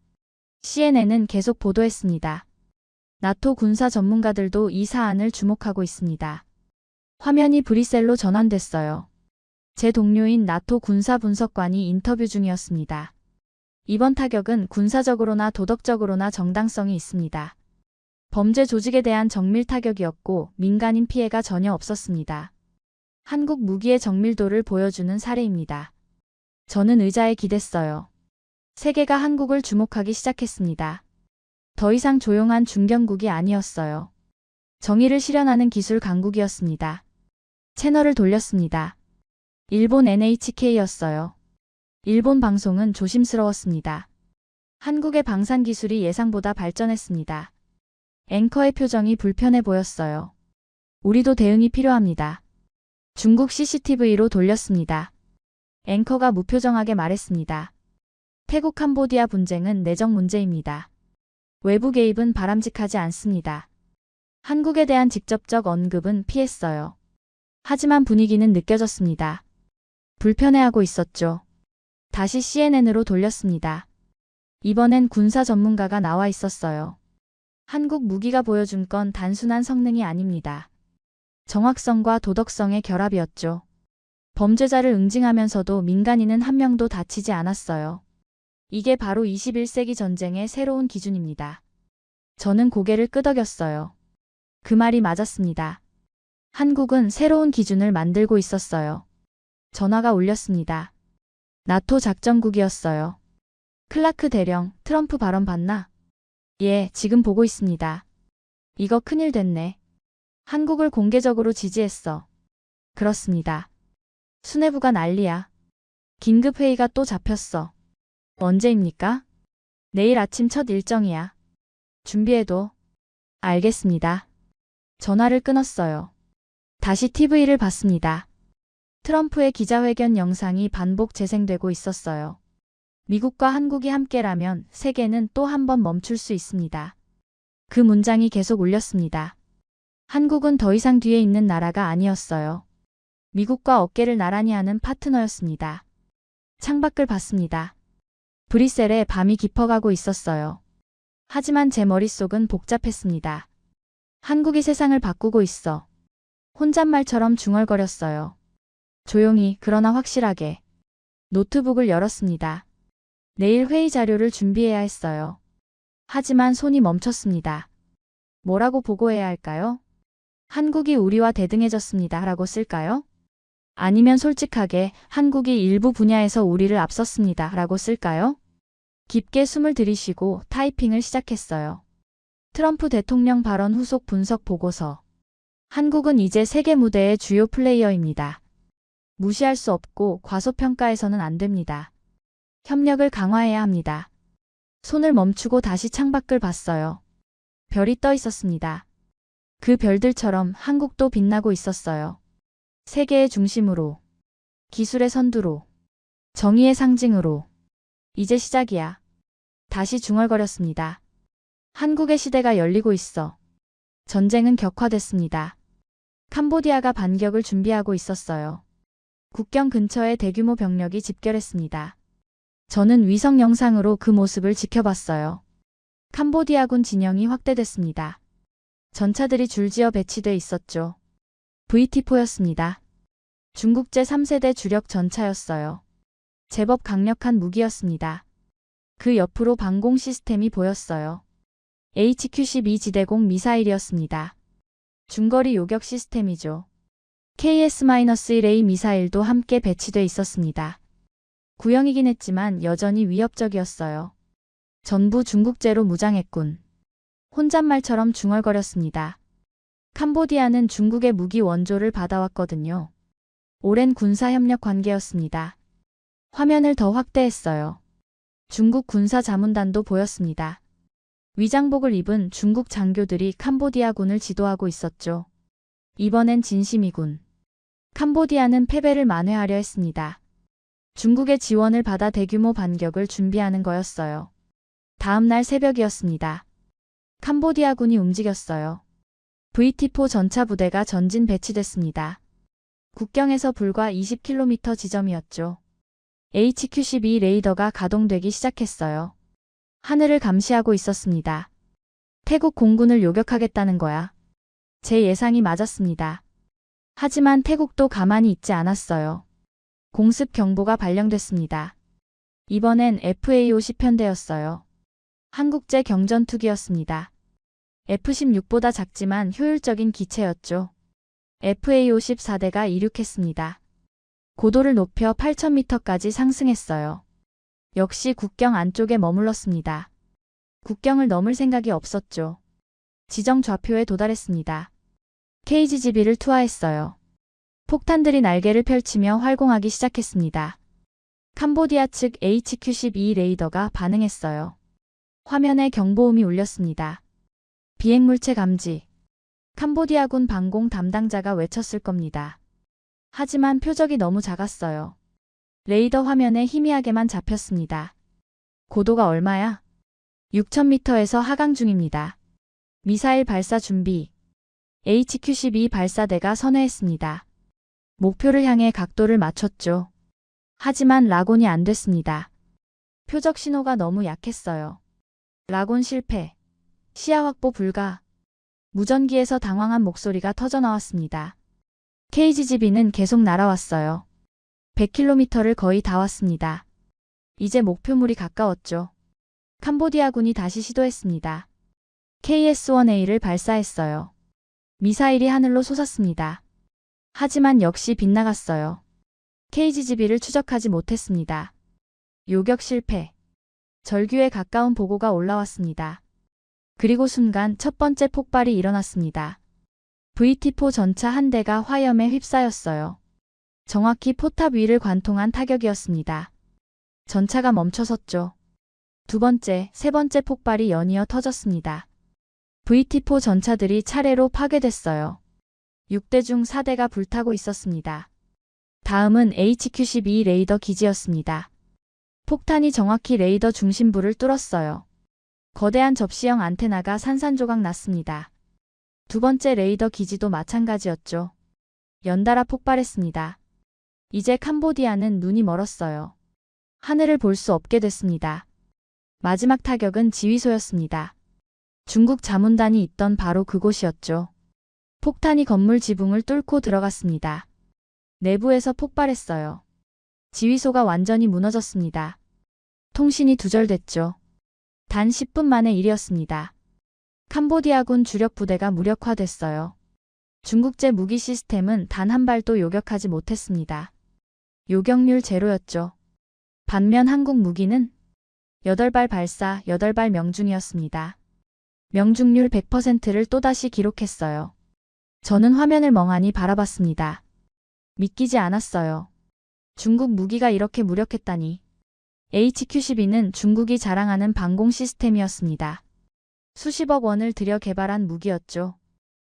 CNN은 계속 보도했습니다. 나토 군사 전문가들도 이 사안을 주목하고 있습니다. 화면이 브뤼셀로 전환됐어요. 제 동료인 나토 군사 분석관이 인터뷰 중이었습니다. 이번 타격은 군사적으로나 도덕적으로나 정당성이 있습니다. 범죄 조직에 대한 정밀 타격이었고 민간인 피해가 전혀 없었습니다. 한국 무기의 정밀도를 보여주는 사례입니다. 저는 의자에 기댔어요. 세계가 한국을 주목하기 시작했습니다. 더 이상 조용한 중견국이 아니었어요. 정의를 실현하는 기술 강국이었습니다. 채널을 돌렸습니다. 일본 NHK였어요. 일본 방송은 조심스러웠습니다. 한국의 방산 기술이 예상보다 발전했습니다. 앵커의 표정이 불편해 보였어요. 우리도 대응이 필요합니다. 중국 CCTV로 돌렸습니다. 앵커가 무표정하게 말했습니다. 태국 캄보디아 분쟁은 내정 문제입니다. 외부 개입은 바람직하지 않습니다. 한국에 대한 직접적 언급은 피했어요. 하지만 분위기는 느껴졌습니다. 불편해하고 있었죠. 다시 CNN으로 돌렸습니다. 이번엔 군사 전문가가 나와 있었어요. 한국 무기가 보여준 건 단순한 성능이 아닙니다. 정확성과 도덕성의 결합이었죠. 범죄자를 응징하면서도 민간인은 한 명도 다치지 않았어요. 이게 바로 21세기 전쟁의 새로운 기준입니다. 저는 고개를 끄덕였어요. 그 말이 맞았습니다. 한국은 새로운 기준을 만들고 있었어요. 전화가 울렸습니다. 나토 작전국이었어요. 클라크 대령, 트럼프 발언 봤나? 예, 지금 보고 있습니다. 이거 큰일 됐네. 한국을 공개적으로 지지했어. 그렇습니다. 수뇌부가 난리야. 긴급회의가 또 잡혔어. 언제입니까? 내일 아침 첫 일정이야. 준비해둬. 알겠습니다. 전화를 끊었어요. 다시 TV를 봤습니다. 트럼프의 기자회견 영상이 반복 재생되고 있었어요. 미국과 한국이 함께라면 세계는 또 한 번 멈출 수 있습니다. 그 문장이 계속 울렸습니다. 한국은 더 이상 뒤에 있는 나라가 아니었어요. 미국과 어깨를 나란히 하는 파트너였습니다. 창밖을 봤습니다. 브뤼셀에 밤이 깊어가고 있었어요. 하지만 제 머릿속은 복잡했습니다. 한국이 세상을 바꾸고 있어. 혼잣말처럼 중얼거렸어요. 조용히 그러나 확실하게. 노트북을 열었습니다. 내일 회의 자료를 준비해야 했어요. 하지만 손이 멈췄습니다. 뭐라고 보고해야 할까요? 한국이 우리와 대등해졌습니다. 라고 쓸까요? 아니면 솔직하게 한국이 일부 분야에서 우리를 앞섰습니다. 라고 쓸까요? 깊게 숨을 들이쉬고 타이핑을 시작했어요. 트럼프 대통령 발언 후속 분석 보고서. 한국은 이제 세계 무대의 주요 플레이어입니다. 무시할 수 없고 과소평가해서는 안 됩니다. 협력을 강화해야 합니다. 손을 멈추고 다시 창밖을 봤어요. 별이 떠 있었습니다. 그 별들처럼 한국도 빛나고 있었어요. 세계의 중심으로, 기술의 선두로, 정의의 상징으로. 이제 시작이야. 다시 중얼거렸습니다. 한국의 시대가 열리고 있어. 전쟁은 격화됐습니다. 캄보디아가 반격을 준비하고 있었어요. 국경 근처에 대규모 병력이 집결했습니다. 저는 위성 영상으로 그 모습을 지켜봤어요. 캄보디아군 진영이 확대됐습니다. 전차들이 줄지어 배치돼 있었죠. VT-4였습니다. 중국 제3세대 주력 전차였어요. 제법 강력한 무기였습니다. 그 옆으로 방공 시스템이 보였어요. HQ-12 지대공 미사일이었습니다. 중거리 요격 시스템이죠. KS-1A 미사일도 함께 배치돼 있었습니다. 구형이긴 했지만 여전히 위협적이었어요. 전부 중국제로 무장했군. 혼잣말처럼 중얼거렸습니다. 캄보디아는 중국의 무기 원조를 받아왔거든요. 오랜 군사협력 관계였습니다. 화면을 더 확대했어요. 중국 군사 자문단도 보였습니다. 위장복을 입은 중국 장교들이 캄보디아군을 지도하고 있었죠. 이번엔 진심이군. 캄보디아는 패배를 만회하려 했습니다. 중국의 지원을 받아 대규모 반격을 준비하는 거였어요. 다음 날 새벽이었습니다. 캄보디아군이 움직였어요. VT-4 전차 부대가 전진 배치됐습니다. 국경에서 불과 20km 지점이었죠. HQ-12 레이더가 가동되기 시작했어요. 하늘을 감시하고 있었습니다. 태국 공군을 요격하겠다는 거야. 제 예상이 맞았습니다. 하지만 태국도 가만히 있지 않았어요. 공습 경보가 발령됐습니다. 이번엔 FA-50 편대였어요. 한국제 경전투기였습니다. F-16보다 작지만 효율적인 기체였죠. FA-50 4대가 이륙했습니다. 고도를 높여 8,000m까지 상승했어요. 역시 국경 안쪽에 머물렀습니다. 국경을 넘을 생각이 없었죠. 지정 좌표에 도달했습니다. KGGB를 투하했어요. 폭탄들이 날개를 펼치며 활공하기 시작했습니다. 캄보디아 측 HQ-12 레이더가 반응했어요. 화면에 경보음이 울렸습니다. 비행물체 감지. 캄보디아군 방공 담당자가 외쳤을 겁니다. 하지만 표적이 너무 작았어요. 레이더 화면에 희미하게만 잡혔습니다. 고도가 얼마야? 6,000m에서 하강 중입니다. 미사일 발사 준비. HQ-12 발사대가 선회했습니다. 목표를 향해 각도를 맞췄죠. 하지만 라곤이 안 됐습니다. 표적 신호가 너무 약했어요. 라곤 실패. 시야 확보 불가. 무전기에서 당황한 목소리가 터져나왔습니다. KGGB는 계속 날아왔어요. 100km를 거의 다 왔습니다. 이제 목표물이 가까웠죠. 캄보디아군이 다시 시도했습니다. KS-1A를 발사했어요. 미사일이 하늘로 솟았습니다. 하지만 역시 빗나갔어요. KGGB를 추적하지 못했습니다. 요격 실패. 절규에 가까운 보고가 올라왔습니다. 그리고 순간 첫 번째 폭발이 일어났습니다. VT-4 전차 한 대가 화염에 휩싸였어요. 정확히 포탑 위를 관통한 타격이었습니다. 전차가 멈춰섰죠. 두 번째, 세 번째 폭발이 연이어 터졌습니다. VT-4 전차들이 차례로 파괴됐어요. 6대 중 4대가 불타고 있었습니다. 다음은 HQ-12 레이더 기지였습니다. 폭탄이 정확히 레이더 중심부를 뚫었어요. 거대한 접시형 안테나가 산산조각 났습니다. 두 번째 레이더 기지도 마찬가지였죠. 연달아 폭발했습니다. 이제 캄보디아는 눈이 멀었어요. 하늘을 볼 수 없게 됐습니다. 마지막 타격은 지휘소였습니다. 중국 자문단이 있던 바로 그곳이었죠. 폭탄이 건물 지붕을 뚫고 들어갔습니다. 내부에서 폭발했어요. 지휘소가 완전히 무너졌습니다. 통신이 두절됐죠. 단 10분 만의 일이었습니다. 캄보디아군 주력 부대가 무력화됐어요. 중국제 무기 시스템은 단 한 발도 요격하지 못했습니다. 요격률 제로였죠. 반면 한국 무기는 8발 발사, 8발 명중이었습니다. 명중률 100%를 또다시 기록했어요. 저는 화면을 멍하니 바라봤습니다. 믿기지 않았어요. 중국 무기가 이렇게 무력했다니. HQ-12는 중국이 자랑하는 방공 시스템이었습니다. 수십억 원을 들여 개발한 무기였죠.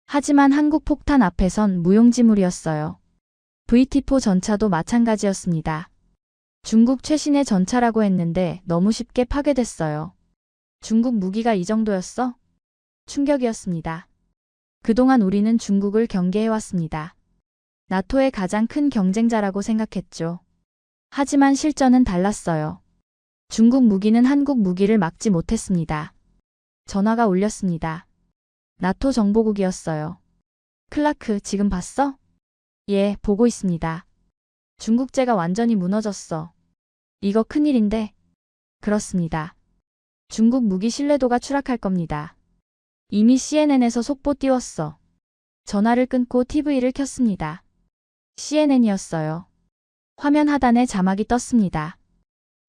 하지만 한국 폭탄 앞에선 무용지물이었어요. VT-4 전차도 마찬가지였습니다. 중국 최신의 전차라고 했는데 너무 쉽게 파괴됐어요. 중국 무기가 이 정도였어? 충격이었습니다. 그동안 우리는 중국을 경계해왔습니다. 나토의 가장 큰 경쟁자라고 생각했죠. 하지만 실전은 달랐어요. 중국 무기는 한국 무기를 막지 못했습니다. 전화가 울렸습니다. 나토 정보국이었어요. 클라크, 지금 봤어? 예, 보고 있습니다. 중국제가 완전히 무너졌어. 이거 큰일인데? 그렇습니다. 중국 무기 신뢰도가 추락할 겁니다. 이미 CNN에서 속보 띄웠어. 전화를 끊고 TV를 켰습니다. CNN이었어요. 화면 하단에 자막이 떴습니다.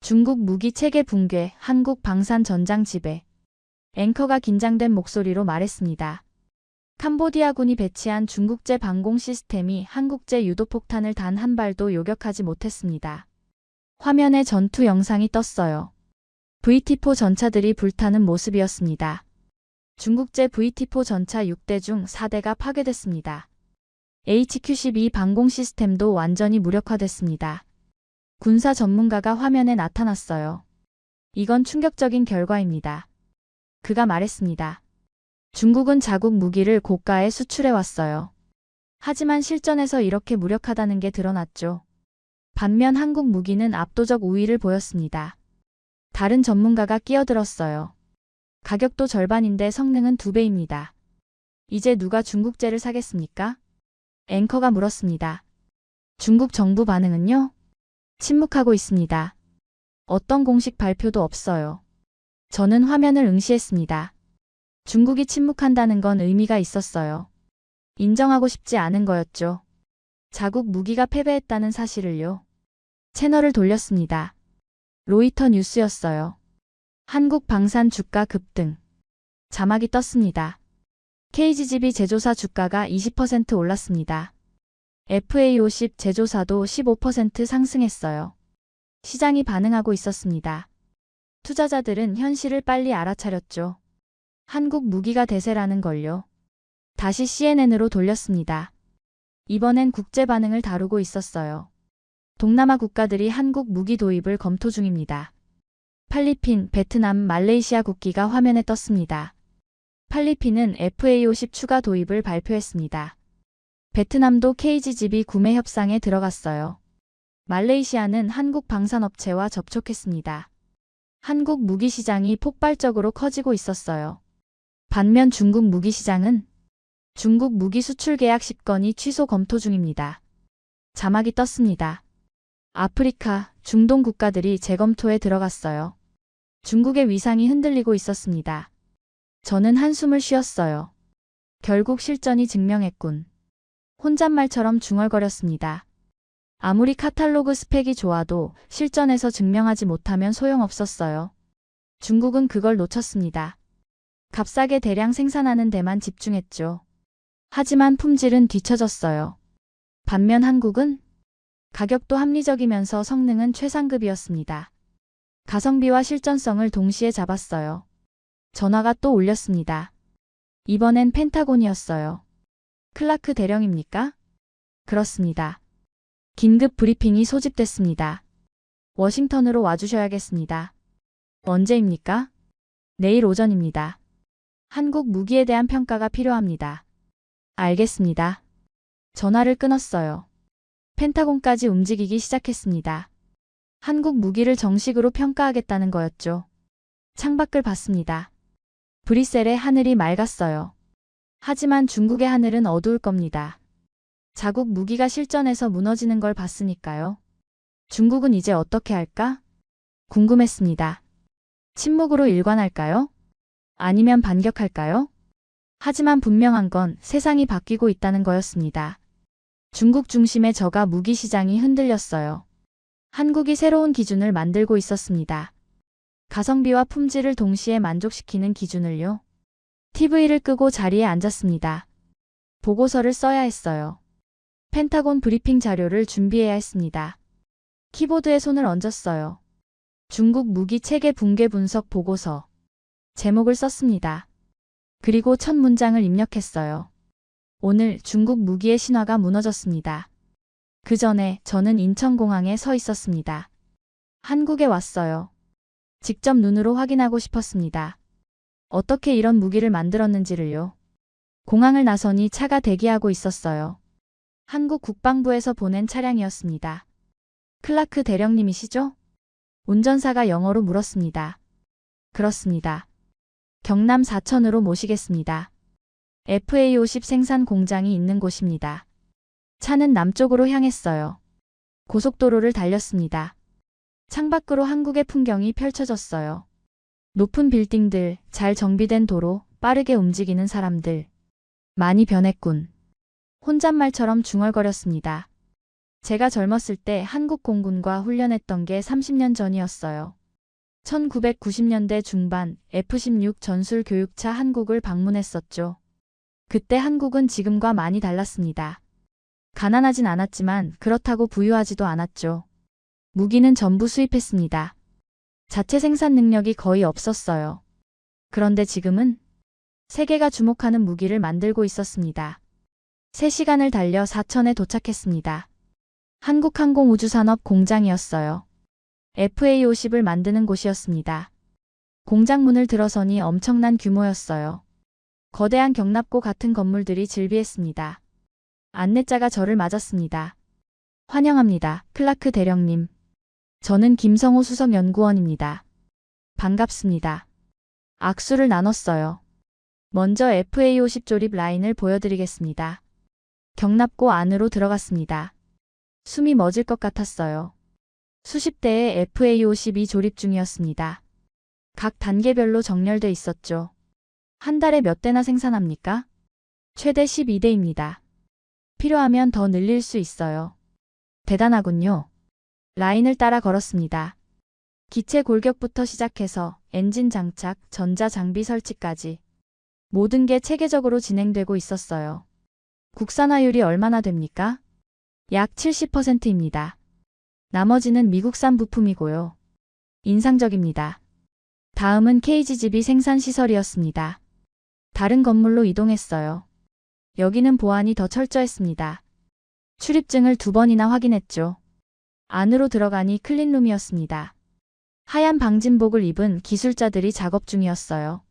중국 무기 체계 붕괴, 한국 방산 전장 지배. 앵커가 긴장된 목소리로 말했습니다. 캄보디아군이 배치한 중국제 방공 시스템이 한국제 유도폭탄을 단 한 발도 요격하지 못했습니다. 화면에 전투 영상이 떴어요. VT-4 전차들이 불타는 모습이었습니다. 중국제 VT-4 전차 6대 중 4대가 파괴됐습니다. HQ-12 방공 시스템도 완전히 무력화됐습니다. 군사 전문가가 화면에 나타났어요. 이건 충격적인 결과입니다. 그가 말했습니다. 중국은 자국 무기를 고가에 수출해왔어요. 하지만 실전에서 이렇게 무력하다는 게 드러났죠. 반면 한국 무기는 압도적 우위를 보였습니다. 다른 전문가가 끼어들었어요. 가격도 절반인데 성능은 2배입니다. 이제 누가 중국제를 사겠습니까? 앵커가 물었습니다. 중국 정부 반응은요? 침묵하고 있습니다. 어떤 공식 발표도 없어요. 저는 화면을 응시했습니다. 중국이 침묵한다는 건 의미가 있었어요. 인정하고 싶지 않은 거였죠. 자국 무기가 패배했다는 사실을요. 채널을 돌렸습니다. 로이터 뉴스였어요. 한국 방산 주가 급등. 자막이 떴습니다. KGGB 제조사 주가가 20% 올랐습니다. FA50 제조사도 15% 상승했어요. 시장이 반응하고 있었습니다. 투자자들은 현실을 빨리 알아차렸죠. 한국 무기가 대세라는 걸요. 다시 CNN으로 돌렸습니다. 이번엔 국제 반응을 다루고 있었어요. 동남아 국가들이 한국 무기 도입을 검토 중입니다. 필리핀, 베트남, 말레이시아 국기가 화면에 떴습니다. 필리핀은 FA50 추가 도입을 발표했습니다. 베트남도 KGGB 구매 협상에 들어갔어요. 말레이시아는 한국 방산업체와 접촉했습니다. 한국 무기 시장이 폭발적으로 커지고 있었어요. 반면 중국 무기 시장은 중국 무기 수출 계약 10건이 취소 검토 중입니다. 자막이 떴습니다. 아프리카, 중동 국가들이 재검토에 들어갔어요. 중국의 위상이 흔들리고 있었습니다. 저는 한숨을 쉬었어요. 결국 실전이 증명했군. 혼잣말처럼 중얼거렸습니다. 아무리 카탈로그 스펙이 좋아도 실전에서 증명하지 못하면 소용없었어요. 중국은 그걸 놓쳤습니다. 값싸게 대량 생산하는 데만 집중했죠. 하지만 품질은 뒤처졌어요. 반면 한국은 가격도 합리적이면서 성능은 최상급이었습니다. 가성비와 실전성을 동시에 잡았어요. 전화가 또 울렸습니다. 이번엔 펜타곤이었어요. 클라크 대령입니까? 그렇습니다. 긴급 브리핑이 소집됐습니다. 워싱턴으로 와주셔야겠습니다. 언제입니까? 내일 오전입니다. 한국 무기에 대한 평가가 필요합니다. 알겠습니다. 전화를 끊었어요. 펜타곤까지 움직이기 시작했습니다. 한국 무기를 정식으로 평가하겠다는 거였죠. 창밖을 봤습니다. 브뤼셀의 하늘이 맑았어요. 하지만 중국의 하늘은 어두울 겁니다. 자국 무기가 실전에서 무너지는 걸 봤으니까요. 중국은 이제 어떻게 할까? 궁금했습니다. 침묵으로 일관할까요? 아니면 반격할까요? 하지만 분명한 건 세상이 바뀌고 있다는 거였습니다. 중국 중심의 저가 무기 시장이 흔들렸어요. 한국이 새로운 기준을 만들고 있었습니다. 가성비와 품질을 동시에 만족시키는 기준을요. TV를 끄고 자리에 앉았습니다. 보고서를 써야 했어요. 펜타곤 브리핑 자료를 준비해야 했습니다. 키보드에 손을 얹었어요. 중국 무기 체계 붕괴 분석 보고서. 제목을 썼습니다. 그리고 첫 문장을 입력했어요. 오늘 중국 무기의 신화가 무너졌습니다. 그 전에 저는 인천공항에 서 있었습니다. 한국에 왔어요. 직접 눈으로 확인하고 싶었습니다. 어떻게 이런 무기를 만들었는지를요. 공항을 나서니 차가 대기하고 있었어요. 한국 국방부에서 보낸 차량이었습니다. 클라크 대령님이시죠? 운전사가 영어로 물었습니다. 그렇습니다. 경남 사천으로 모시겠습니다. FA50 생산 공장이 있는 곳입니다. 차는 남쪽으로 향했어요. 고속도로를 달렸습니다. 창밖으로 한국의 풍경이 펼쳐졌어요. 높은 빌딩들, 잘 정비된 도로, 빠르게 움직이는 사람들. 많이 변했군. 혼잣말처럼 중얼거렸습니다. 제가 젊었을 때 한국 공군과 훈련했던 게 30년 전이었어요. 1990년대 중반 F-16 전술 교육차 한국을 방문했었죠. 그때 한국은 지금과 많이 달랐습니다. 가난하진 않았지만 그렇다고 부유하지도 않았죠. 무기는 전부 수입했습니다. 자체 생산 능력이 거의 없었어요. 그런데 지금은 세계가 주목하는 무기를 만들고 있었습니다. 3시간을 달려 사천에 도착했습니다. 한국항공우주산업 공장이었어요. FA50을 만드는 곳이었습니다. 공장 문을 들어서니 엄청난 규모였어요. 거대한 경납고 같은 건물들이 즐비했습니다. 안내자가 저를 맞았습니다. 환영합니다, 클라크 대령님. 저는 김성호 수석연구원입니다. 반갑습니다. 악수를 나눴어요. 먼저 FA50 조립 라인을 보여드리겠습니다. 경납고 안으로 들어갔습니다. 숨이 멎을 것 같았어요. 수십 대의 FA50이 조립 중이었습니다. 각 단계별로 정렬돼 있었죠. 한 달에 몇 대나 생산합니까? 최대 12대입니다. 필요하면 더 늘릴 수 있어요. 대단하군요. 라인을 따라 걸었습니다. 기체 골격부터 시작해서 엔진 장착, 전자장비 설치까지 모든 게 체계적으로 진행되고 있었어요. 국산화율이 얼마나 됩니까? 약 70%입니다. 나머지는 미국산 부품이고요. 인상적입니다. 다음은 KGGB 생산시설이었습니다. 다른 건물로 이동했어요. 여기는 보안이 더 철저했습니다. 출입증을 2번이나 확인했죠. 안으로 들어가니 클린룸이었습니다. 하얀 방진복을 입은 기술자들이 작업 중이었어요.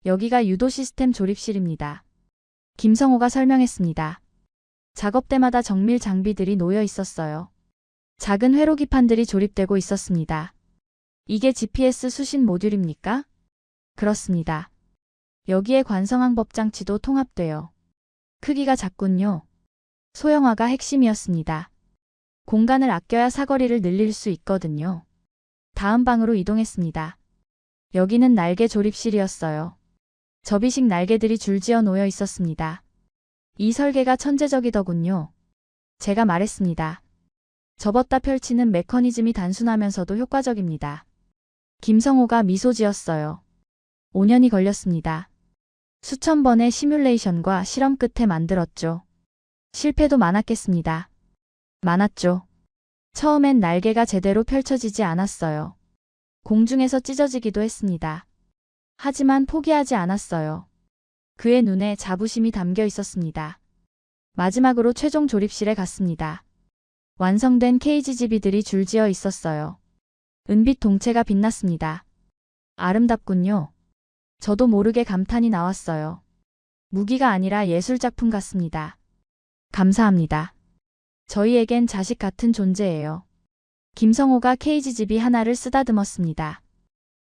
여기가 유도 시스템 조립실입니다. 김성호가 설명했습니다. 작업대마다 정밀 장비들이 놓여 있었어요. 작은 회로기판들이 조립되고 있었습니다. 이게 GPS 수신 모듈입니까? 그렇습니다. 여기에 관성항법 장치도 통합돼요. 크기가 작군요. 소형화가 핵심이었습니다. 공간을 아껴야 사거리를 늘릴 수 있거든요. 다음 방으로 이동했습니다. 여기는 날개 조립실이었어요. 접이식 날개들이 줄지어 놓여 있었습니다. 이 설계가 천재적이더군요. 제가 말했습니다. 접었다 펼치는 메커니즘이 단순하면서도 효과적입니다. 김성호가 미소 지었어요. 5년이 걸렸습니다. 수천 번의 시뮬레이션과 실험 끝에 만들었죠. 실패도 많았겠습니다. 많았죠. 처음엔 날개가 제대로 펼쳐지지 않았어요. 공중에서 찢어지기도 했습니다. 하지만 포기하지 않았어요. 그의 눈에 자부심이 담겨 있었습니다. 마지막으로 최종 조립실에 갔습니다. 완성된 KGGB들이 줄지어 있었어요. 은빛 동체가 빛났습니다. 아름답군요. 저도 모르게 감탄이 나왔어요. 무기가 아니라 예술작품 같습니다. 감사합니다. 저희에겐 자식 같은 존재예요. 김성호가 KGGB 하나를 쓰다듬었습니다.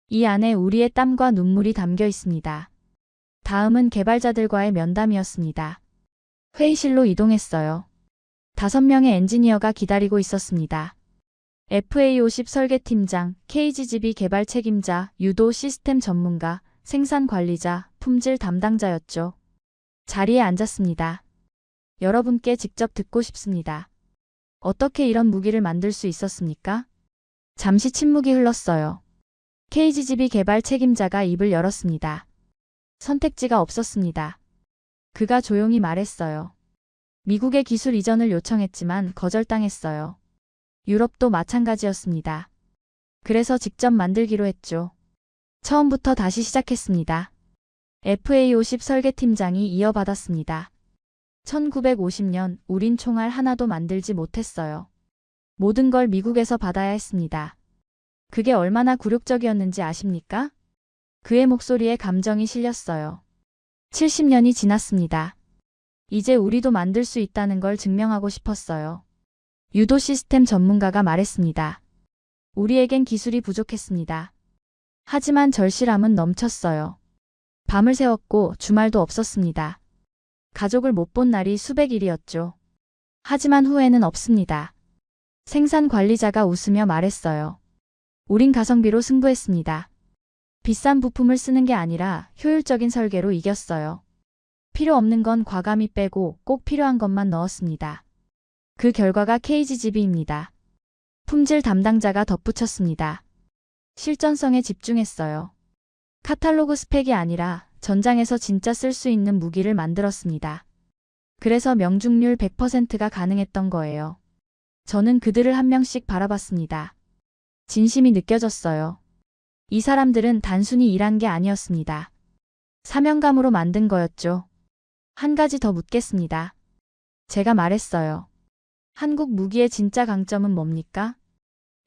이 안에 우리의 땀과 눈물이 담겨 있습니다. 다음은 개발자들과의 면담이었습니다. 회의실로 이동했어요. 5명의 엔지니어가 기다리고 있었습니다. FA50 설계팀장, KGGB 개발 책임자, 유도 시스템 전문가, 생산 관리자, 품질 담당자였죠. 자리에 앉았습니다. 여러분께 직접 듣고 싶습니다. 어떻게 이런 무기를 만들 수 있었습니까? 잠시 침묵이 흘렀어요. KGGB 개발 책임자가 입을 열었습니다. 선택지가 없었습니다. 그가 조용히 말했어요. 미국의 기술 이전을 요청했지만 거절당했어요. 유럽도 마찬가지였습니다. 그래서 직접 만들기로 했죠. 처음부터 다시 시작했습니다. FA50 설계팀장이 이어받았습니다. 1950년 우린 총알 하나도 만들지 못했어요. 모든 걸 미국에서 받아야 했습니다. 그게 얼마나 굴욕적이었는지 아십니까? 그의 목소리에 감정이 실렸어요. 70년이 지났습니다. 이제 우리도 만들 수 있다는 걸 증명하고 싶었어요. 유도 시스템 전문가가 말했습니다. 우리에겐 기술이 부족했습니다. 하지만 절실함은 넘쳤어요. 밤을 새웠고 주말도 없었습니다. 가족을 못 본 날이 수백 일이었죠. 하지만 후회는 없습니다. 생산 관리자가 웃으며 말했어요. 우린 가성비로 승부했습니다. 비싼 부품을 쓰는 게 아니라 효율적인 설계로 이겼어요. 필요 없는 건 과감히 빼고 꼭 필요한 것만 넣었습니다. 그 결과가 KGGB입니다. 품질 담당자가 덧붙였습니다. 실전성에 집중했어요. 카탈로그 스펙이 아니라 전장에서 진짜 쓸 수 있는 무기를 만들었습니다. 그래서 명중률 100%가 가능했던 거예요. 저는 그들을 한 명씩 바라봤습니다. 진심이 느껴졌어요. 이 사람들은 단순히 일한 게 아니었습니다. 사명감으로 만든 거였죠. 한 가지 더 묻겠습니다. 제가 말했어요. 한국 무기의 진짜 강점은 뭡니까?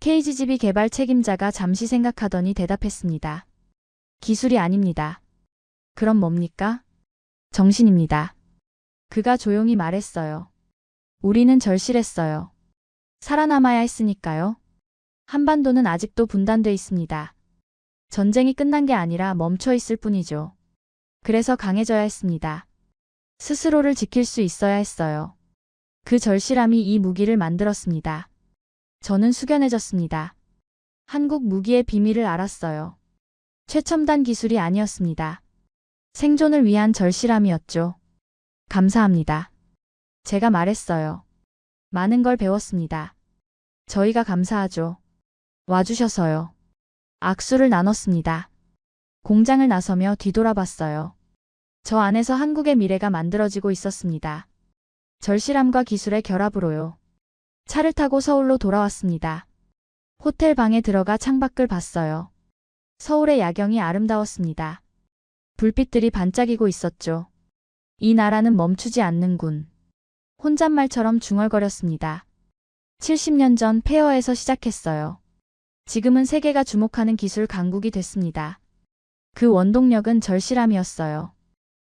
KGGB 개발 책임자가 잠시 생각하더니 대답했습니다. 기술이 아닙니다. 그럼 뭡니까? 정신입니다. 그가 조용히 말했어요. 우리는 절실했어요. 살아남아야 했으니까요. 한반도는 아직도 분단돼 있습니다. 전쟁이 끝난 게 아니라 멈춰 있을 뿐이죠. 그래서 강해져야 했습니다. 스스로를 지킬 수 있어야 했어요. 그 절실함이 이 무기를 만들었습니다. 저는 숙연해졌습니다. 한국 무기의 비밀을 알았어요. 최첨단 기술이 아니었습니다. 생존을 위한 절실함이었죠. 감사합니다. 제가 말했어요. 많은 걸 배웠습니다. 저희가 감사하죠. 와주셔서요. 악수를 나눴습니다. 공장을 나서며 뒤돌아봤어요. 저 안에서 한국의 미래가 만들어지고 있었습니다. 절실함과 기술의 결합으로요. 차를 타고 서울로 돌아왔습니다. 호텔 방에 들어가 창밖을 봤어요. 서울의 야경이 아름다웠습니다. 불빛들이 반짝이고 있었죠. 이 나라는 멈추지 않는군. 혼잣말처럼 중얼거렸습니다. 70년 전 폐허에서 시작했어요. 지금은 세계가 주목하는 기술 강국이 됐습니다. 그 원동력은 절실함이었어요.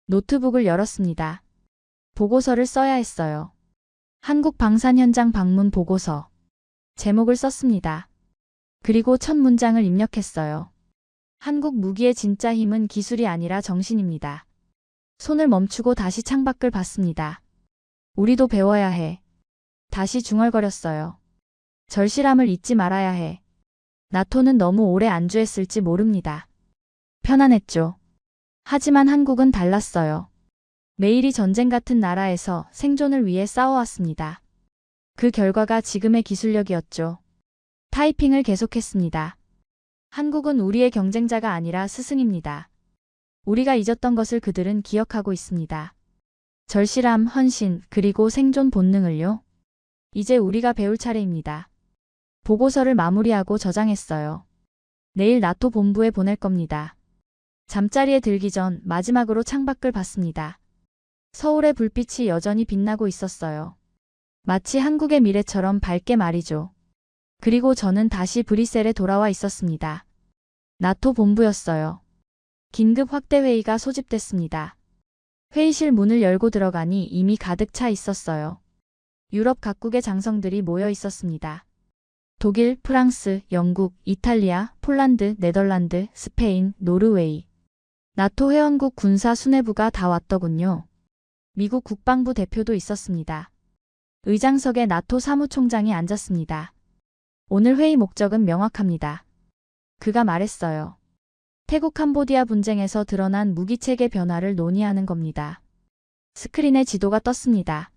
노트북을 열었습니다. 보고서를 써야 했어요. 한국 방산 현장 방문 보고서. 제목을 썼습니다. 그리고 첫 문장을 입력했어요. 한국 무기의 진짜 힘은 기술이 아니라 정신입니다. 손을 멈추고 다시 창밖을 봤습니다. 우리도 배워야 해. 다시 중얼거렸어요. 절실함을 잊지 말아야 해. 나토는 너무 오래 안주했을지 모릅니다. 편안했죠. 하지만 한국은 달랐어요. 매일이 전쟁 같은 나라에서 생존을 위해 싸워왔습니다. 그 결과가 지금의 기술력이었죠. 타이핑을 계속했습니다. 한국은 우리의 경쟁자가 아니라 스승입니다. 우리가 잊었던 것을 그들은 기억하고 있습니다. 절실함, 헌신, 그리고 생존 본능을요. 이제 우리가 배울 차례입니다. 보고서를 마무리하고 저장했어요. 내일 나토 본부에 보낼 겁니다. 잠자리에 들기 전 마지막으로 창밖을 봤습니다. 서울의 불빛이 여전히 빛나고 있었어요. 마치 한국의 미래처럼 밝게 말이죠. 그리고 저는 다시 브뤼셀에 돌아와 있었습니다. 나토 본부였어요. 긴급 확대 회의가 소집됐습니다. 회의실 문을 열고 들어가니 이미 가득 차 있었어요. 유럽 각국의 장성들이 모여 있었습니다. 독일, 프랑스, 영국, 이탈리아, 폴란드, 네덜란드, 스페인, 노르웨이. 나토 회원국 군사 수뇌부가 다 왔더군요. 미국 국방부 대표도 있었습니다. 의장석에 나토 사무총장이 앉았습니다. 오늘 회의 목적은 명확합니다. 그가 말했어요. 태국 캄보디아 분쟁에서 드러난 무기체계 변화를 논의하는 겁니다. 스크린에 지도가 떴습니다.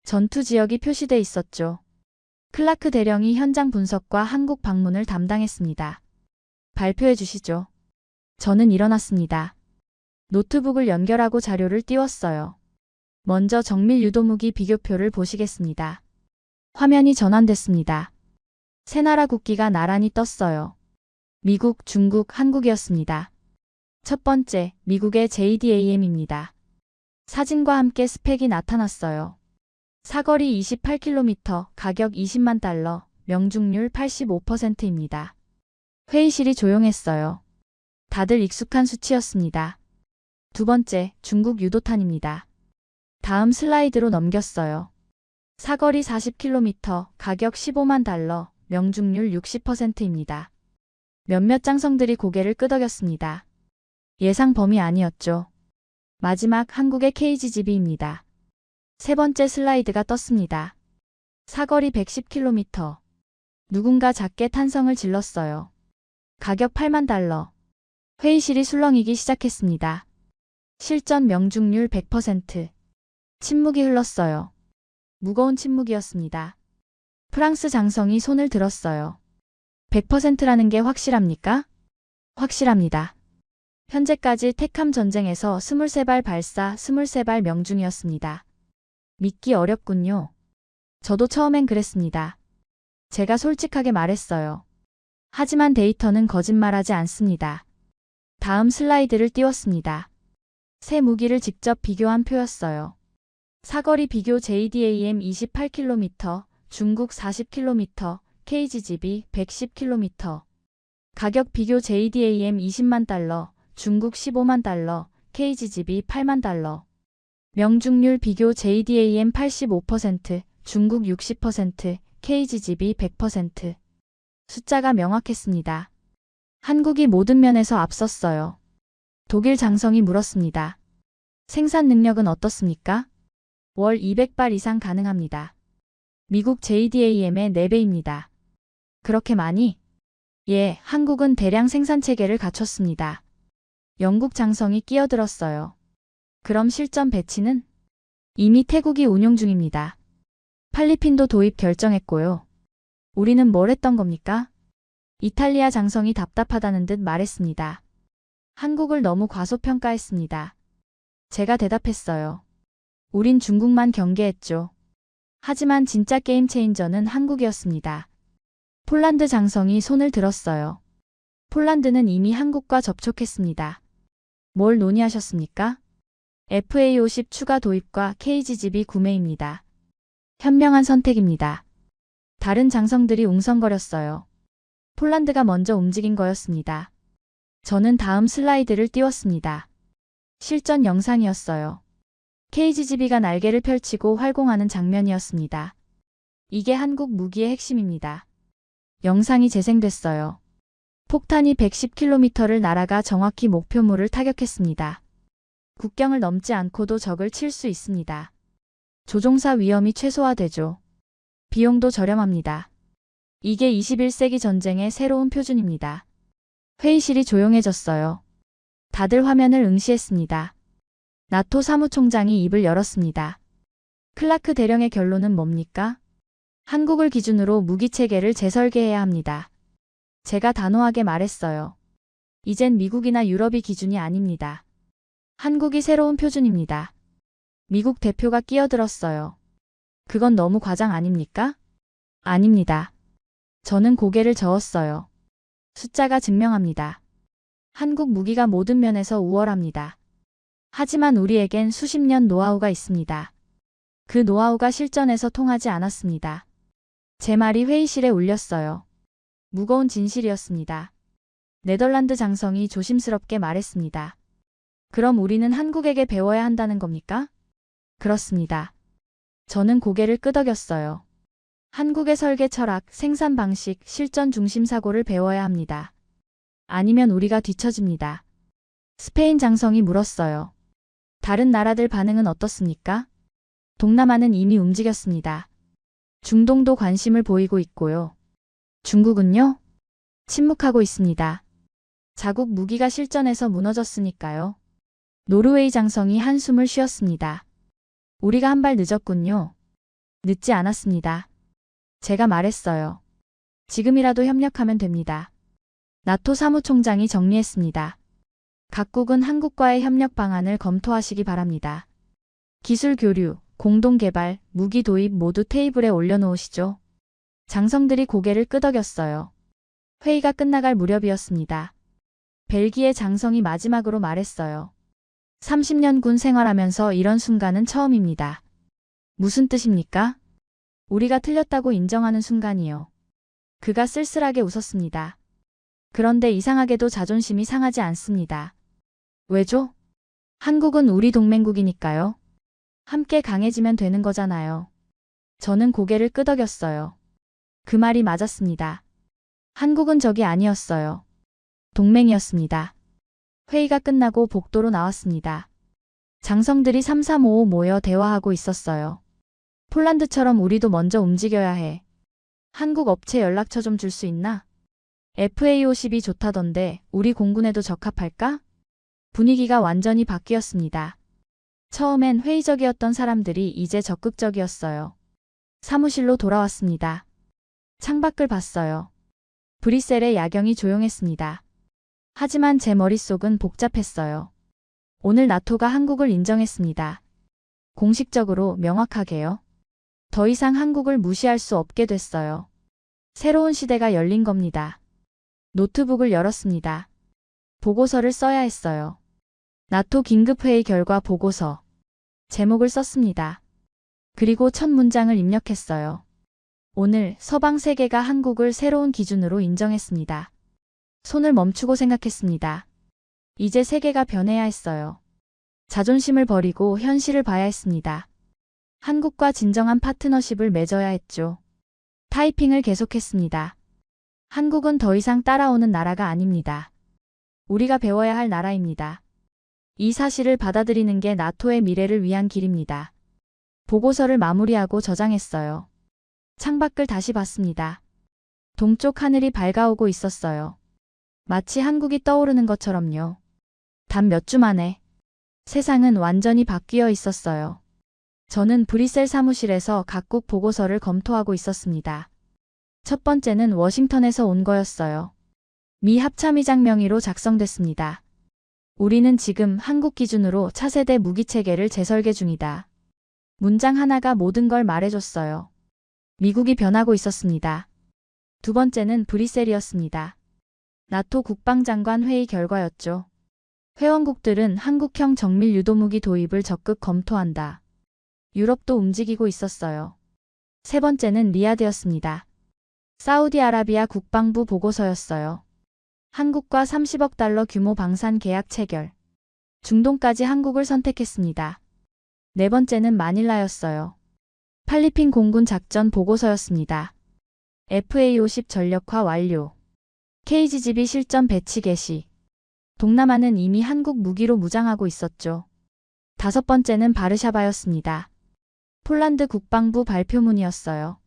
전투 지역이 표시돼 있었죠. 클라크 대령이 현장 분석과 한국 방문을 담당했습니다. 발표해 주시죠. 저는 일어났습니다. 노트북을 연결하고 자료를 띄웠어요. 먼저 정밀 유도무기 비교표를 보시겠습니다. 화면이 전환됐습니다. 세 나라 국기가 나란히 떴어요. 미국, 중국, 한국이었습니다. 첫 번째, 미국의 JDAM입니다. 사진과 함께 스펙이 나타났어요. 사거리 28km, 가격 20만 달러, 명중률 85%입니다. 회의실이 조용했어요. 다들 익숙한 수치였습니다. 두 번째, 중국 유도탄입니다. 다음 슬라이드로 넘겼어요. 사거리 40km, 가격 15만 달러, 명중률 60%입니다. 몇몇 장성들이 고개를 끄덕였습니다. 예상 범위 아니었죠. 마지막 한국의 KGGB입니다. 세 번째 슬라이드가 떴습니다. 사거리 110km. 누군가 작게 탄성을 질렀어요. 가격 8만 달러. 회의실이 술렁이기 시작했습니다. 실전 명중률 100%. 침묵이 흘렀어요. 무거운 침묵이었습니다. 프랑스 장성이 손을 들었어요. 100%라는 게 확실합니까? 확실합니다. 현재까지 택함 전쟁에서 23발 발사, 23발 명중이었습니다. 믿기 어렵군요. 저도 처음엔 그랬습니다. 제가 솔직하게 말했어요. 하지만 데이터는 거짓말하지 않습니다. 다음 슬라이드를 띄웠습니다. 새 무기를 직접 비교한 표였어요. 사거리 비교 JDAM 28km, 중국 40km, KGGB 110km. 가격 비교 JDAM 20만 달러, 중국 15만 달러, KGGB 8만 달러. 명중률 비교 JDAM 85%, 중국 60%, KGGB 100%. 숫자가 명확했습니다. 한국이 모든 면에서 앞섰어요. 독일 장성이 물었습니다. 생산 능력은 어떻습니까? 월 200발 이상 가능합니다. 미국 JDAM의 4배입니다. 그렇게 많이? 예, 한국은 대량 생산 체계를 갖췄습니다. 영국 장성이 끼어들었어요. 그럼 실전 배치는? 이미 태국이 운용 중입니다. 필리핀도 도입 결정했고요. 우리는 뭘 했던 겁니까? 이탈리아 장성이 답답하다는 듯 말했습니다. 한국을 너무 과소평가했습니다. 제가 대답했어요. 우린 중국만 경계했죠. 하지만 진짜 게임 체인저는 한국이었습니다. 폴란드 장성이 손을 들었어요. 폴란드는 이미 한국과 접촉했습니다. 뭘 논의하셨습니까? FA50 추가 도입과 KGGB 구매입니다. 현명한 선택입니다. 다른 장성들이 웅성거렸어요. 폴란드가 먼저 움직인 거였습니다. 저는 다음 슬라이드를 띄웠습니다. 실전 영상이었어요. KGGB가 날개를 펼치고 활공하는 장면이었습니다. 이게 한국 무기의 핵심입니다. 영상이 재생됐어요. 폭탄이 110km를 날아가 정확히 목표물을 타격했습니다. 국경을 넘지 않고도 적을 칠 수 있습니다. 조종사 위험이 최소화되죠. 비용도 저렴합니다. 이게 21세기 전쟁의 새로운 표준입니다. 회의실이 조용해졌어요. 다들 화면을 응시했습니다. 나토 사무총장이 입을 열었습니다. 클라크 대령의 결론은 뭡니까? 한국을 기준으로 무기체계를 재설계해야 합니다. 제가 단호하게 말했어요. 이젠 미국이나 유럽이 기준이 아닙니다. 한국이 새로운 표준입니다. 미국 대표가 끼어들었어요. 그건 너무 과장 아닙니까? 아닙니다. 저는 고개를 저었어요. 숫자가 증명합니다. 한국 무기가 모든 면에서 우월합니다. 하지만 우리에겐 수십 년 노하우가 있습니다. 그 노하우가 실전에서 통하지 않았습니다. 제 말이 회의실에 울렸어요. 무거운 진실이었습니다. 네덜란드 장성이 조심스럽게 말했습니다. 그럼 우리는 한국에게 배워야 한다는 겁니까? 그렇습니다. 저는 고개를 끄덕였어요. 한국의 설계 철학, 생산 방식, 실전 중심 사고를 배워야 합니다. 아니면 우리가 뒤처집니다. 스페인 장성이 물었어요. 다른 나라들 반응은 어떻습니까? 동남아는 이미 움직였습니다. 중동도 관심을 보이고 있고요. 중국은요? 침묵하고 있습니다. 자국 무기가 실전에서 무너졌으니까요. 노르웨이 장성이 한숨을 쉬었습니다. 우리가 한 발 늦었군요. 늦지 않았습니다. 제가 말했어요. 지금이라도 협력하면 됩니다. 나토 사무총장이 정리했습니다. 각국은 한국과의 협력 방안을 검토하시기 바랍니다. 기술 교류, 공동 개발, 무기 도입 모두 테이블에 올려놓으시죠. 장성들이 고개를 끄덕였어요. 회의가 끝나갈 무렵이었습니다. 벨기에 장성이 마지막으로 말했어요. 30년 군 생활하면서 이런 순간은 처음입니다. 무슨 뜻입니까? 우리가 틀렸다고 인정하는 순간이요. 그가 쓸쓸하게 웃었습니다. 그런데 이상하게도 자존심이 상하지 않습니다. 왜죠? 한국은 우리 동맹국이니까요. 함께 강해지면 되는 거잖아요. 저는 고개를 끄덕였어요. 그 말이 맞았습니다. 한국은 적이 아니었어요. 동맹이었습니다. 회의가 끝나고 복도로 나왔습니다. 장성들이 3-3-5 모여 대화하고 있었어요. 폴란드처럼 우리도 먼저 움직여야 해. 한국 업체 연락처 좀 줄 수 있나? FA-50이 좋다던데 우리 공군에도 적합할까? 분위기가 완전히 바뀌었습니다. 처음엔 회의적이었던 사람들이 이제 적극적이었어요. 사무실로 돌아왔습니다. 창밖을 봤어요. 브뤼셀의 야경이 조용했습니다. 하지만 제 머릿속은 복잡했어요. 오늘 나토가 한국을 인정했습니다. 공식적으로 명확하게요. 더 이상 한국을 무시할 수 없게 됐어요. 새로운 시대가 열린 겁니다. 노트북을 열었습니다. 보고서를 써야 했어요. 나토 긴급회의 결과 보고서. 제목을 썼습니다. 그리고 첫 문장을 입력했어요. 오늘 서방 세계가 한국을 새로운 기준으로 인정했습니다. 손을 멈추고 생각했습니다. 이제 세계가 변해야 했어요. 자존심을 버리고 현실을 봐야 했습니다. 한국과 진정한 파트너십을 맺어야 했죠. 타이핑을 계속했습니다. 한국은 더 이상 따라오는 나라가 아닙니다. 우리가 배워야 할 나라입니다. 이 사실을 받아들이는 게 나토의 미래를 위한 길입니다. 보고서를 마무리하고 저장했어요. 창밖을 다시 봤습니다. 동쪽 하늘이 밝아오고 있었어요. 마치 한국이 떠오르는 것처럼요. 단 몇 주 만에 세상은 완전히 바뀌어 있었어요. 저는 브뤼셀 사무실에서 각국 보고서를 검토하고 있었습니다. 첫 번째는 워싱턴에서 온 거였어요. 미 합참의장 명의로 작성됐습니다. 우리는 지금 한국 기준으로 차세대 무기체계를 재설계 중이다. 문장 하나가 모든 걸 말해줬어요. 미국이 변하고 있었습니다. 두 번째는 브뤼셀이었습니다. 나토 국방장관 회의 결과였죠. 회원국들은 한국형 정밀 유도무기 도입을 적극 검토한다. 유럽도 움직이고 있었어요. 세 번째는 리야드였습니다. 사우디아라비아 국방부 보고서였어요. 한국과 30억 달러 규모 방산 계약 체결. 중동까지 한국을 선택했습니다. 네 번째는 마닐라였어요. 필리핀 공군 작전 보고서였습니다. FA-50 전력화 완료. KGB 실전 배치 개시. 동남아는 이미 한국 무기로 무장하고 있었죠. 다섯 번째는 바르샤바였습니다. 폴란드 국방부 발표문이었어요.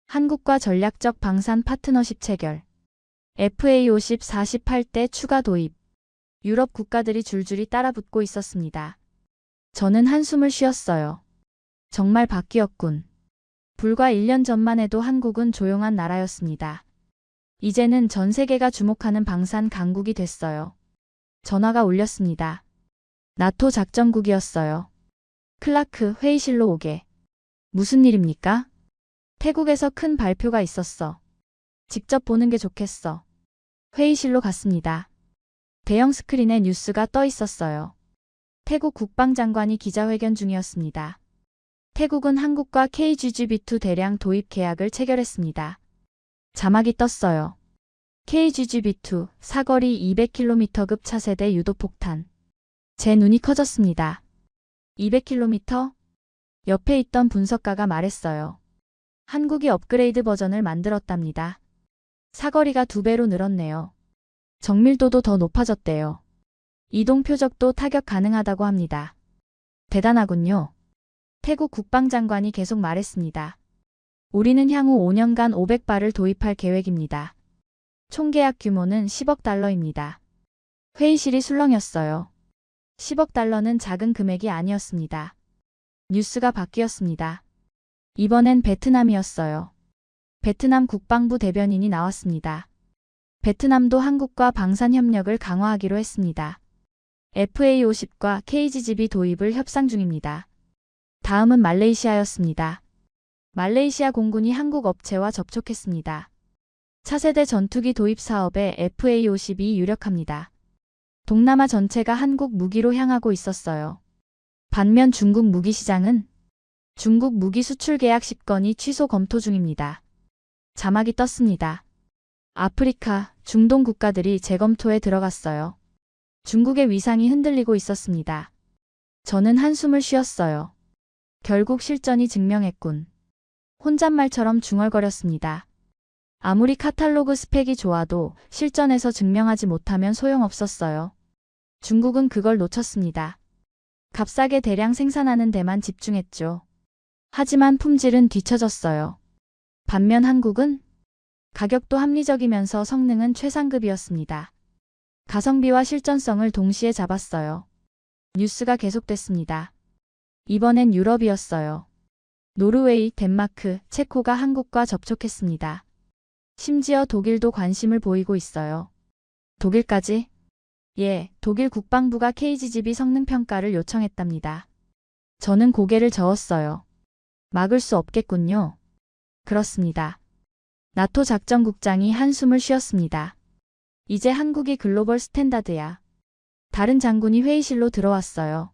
한국과 전략적 방산 파트너십 체결. FA-50 48대 추가 도입. 유럽 국가들이 줄줄이 따라붙고 있었습니다. 저는 한숨을 쉬었어요. 정말 바뀌었군. 불과 1년 전만 해도 한국은 조용한 나라였습니다. 이제는 전 세계가 주목하는 방산 강국이 됐어요. 전화가 울렸습니다. 나토 작전국이었어요. 클라크 회의실로 오게. 무슨 일입니까? 태국에서 큰 발표가 있었어. 직접 보는 게 좋겠어. 회의실로 갔습니다. 대형 스크린에 뉴스가 떠 있었어요. 태국 국방장관이 기자회견 중이었습니다. 태국은 한국과 KGGB2 대량 도입 계약을 체결했습니다. 자막이 떴어요. KGGB2 사거리 200km급 차세대 유도폭탄. 제 눈이 커졌습니다. 200km? 옆에 있던 분석가가 말했어요. 한국이 업그레이드 버전을 만들었답니다. 사거리가 2배로 늘었네요. 정밀도도 더 높아졌대요. 이동 표적도 타격 가능하다고 합니다. 대단하군요. 태국 국방장관이 계속 말했습니다. 우리는 향후 5년간 500발을 도입할 계획입니다. 총 계약 규모는 10억 달러입니다. 회의실이 술렁였어요. 10억 달러는 작은 금액이 아니었습니다. 뉴스가 바뀌었습니다. 이번엔 베트남이었어요. 베트남 국방부 대변인이 나왔습니다. 베트남도 한국과 방산 협력을 강화하기로 했습니다. FA50과 KGGB 도입을 협상 중입니다. 다음은 말레이시아였습니다. 말레이시아 공군이 한국 업체와 접촉했습니다. 차세대 전투기 도입 사업에 FA50이 유력합니다. 동남아 전체가 한국 무기로 향하고 있었어요. 반면 중국 무기 시장은 중국 무기 수출 계약 10건이 취소 검토 중입니다. 자막이 떴습니다. 아프리카, 중동 국가들이 재검토에 들어갔어요. 중국의 위상이 흔들리고 있었습니다. 저는 한숨을 쉬었어요. 결국 실전이 증명했군. 혼잣말처럼 중얼거렸습니다. 아무리 카탈로그 스펙이 좋아도 실전에서 증명하지 못하면 소용없었어요. 중국은 그걸 놓쳤습니다. 값싸게 대량 생산하는 데만 집중했죠. 하지만 품질은 뒤처졌어요. 반면 한국은 가격도 합리적이면서 성능은 최상급이었습니다. 가성비와 실전성을 동시에 잡았어요. 뉴스가 계속됐습니다. 이번엔 유럽이었어요. 노르웨이, 덴마크, 체코가 한국과 접촉했습니다. 심지어 독일도 관심을 보이고 있어요. 독일까지? 예, 독일 국방부가 KGGB 성능 평가를 요청했답니다. 저는 고개를 저었어요. 막을 수 없겠군요. 그렇습니다. 나토 작전국장이 한숨을 쉬었습니다. 이제 한국이 글로벌 스탠다드야. 다른 장군이 회의실로 들어왔어요.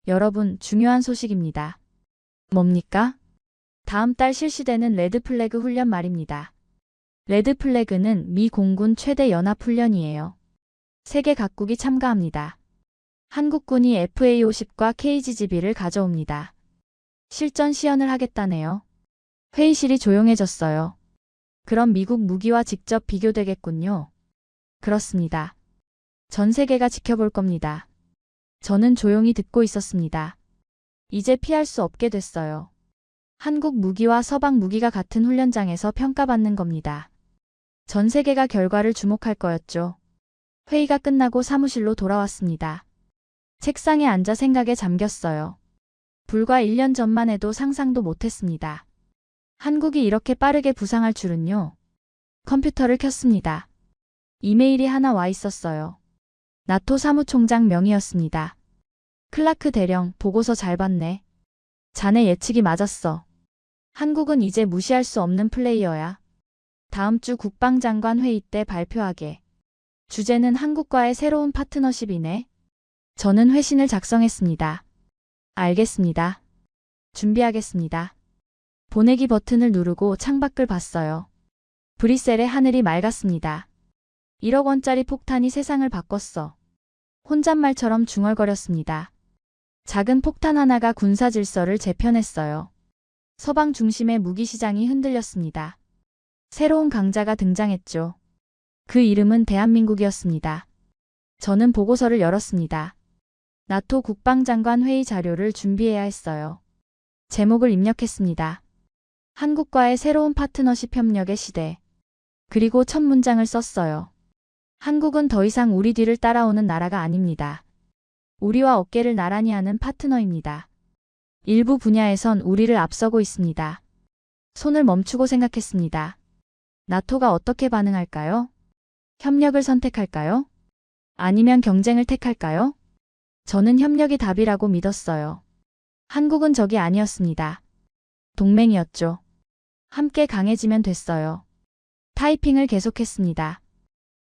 여러분, 중요한 소식입니다. 뭡니까? 다음 달 실시되는 레드플래그 훈련 말입니다. 레드플래그는 미 공군 최대 연합훈련이에요. 세계 각국이 참가합니다. 한국군이 FA50과 KGGB를 가져옵니다. 실전 시연을 하겠다네요. 회의실이 조용해졌어요. 그럼 미국 무기와 직접 비교되겠군요. 그렇습니다. 전 세계가 지켜볼 겁니다. 저는 조용히 듣고 있었습니다. 이제 피할 수 없게 됐어요. 한국 무기와 서방 무기가 같은 훈련장에서 평가받는 겁니다. 전 세계가 결과를 주목할 거였죠. 회의가 끝나고 사무실로 돌아왔습니다. 책상에 앉아 생각에 잠겼어요. 불과 1년 전만 해도 상상도 못했습니다. 한국이 이렇게 빠르게 부상할 줄은요. 컴퓨터를 켰습니다. 이메일이 하나 와 있었어요. 나토 사무총장 명의였습니다. 클라크 대령, 보고서 잘 봤네. 자네 예측이 맞았어. 한국은 이제 무시할 수 없는 플레이어야. 다음 주 국방장관 회의 때 발표하게. 주제는 한국과의 새로운 파트너십이네. 저는 회신을 작성했습니다. 알겠습니다. 준비하겠습니다. 보내기 버튼을 누르고 창밖을 봤어요. 브뤼셀의 하늘이 맑았습니다. 1억 원짜리 폭탄이 세상을 바꿨어. 혼잣말처럼 중얼거렸습니다. 작은 폭탄 하나가 군사 질서를 재편했어요. 서방 중심의 무기 시장이 흔들렸습니다. 새로운 강자가 등장했죠. 그 이름은 대한민국이었습니다. 저는 보고서를 열었습니다. 나토 국방장관 회의 자료를 준비해야 했어요. 제목을 입력했습니다. 한국과의 새로운 파트너십 협력의 시대. 그리고 첫 문장을 썼어요. 한국은 더 이상 우리 뒤를 따라오는 나라가 아닙니다. 우리와 어깨를 나란히 하는 파트너입니다. 일부 분야에선 우리를 앞서고 있습니다. 손을 멈추고 생각했습니다. 나토가 어떻게 반응할까요? 협력을 선택할까요? 아니면 경쟁을 택할까요? 저는 협력이 답이라고 믿었어요. 한국은 적이 아니었습니다. 동맹이었죠. 함께 강해지면 됐어요. 타이핑을 계속했습니다.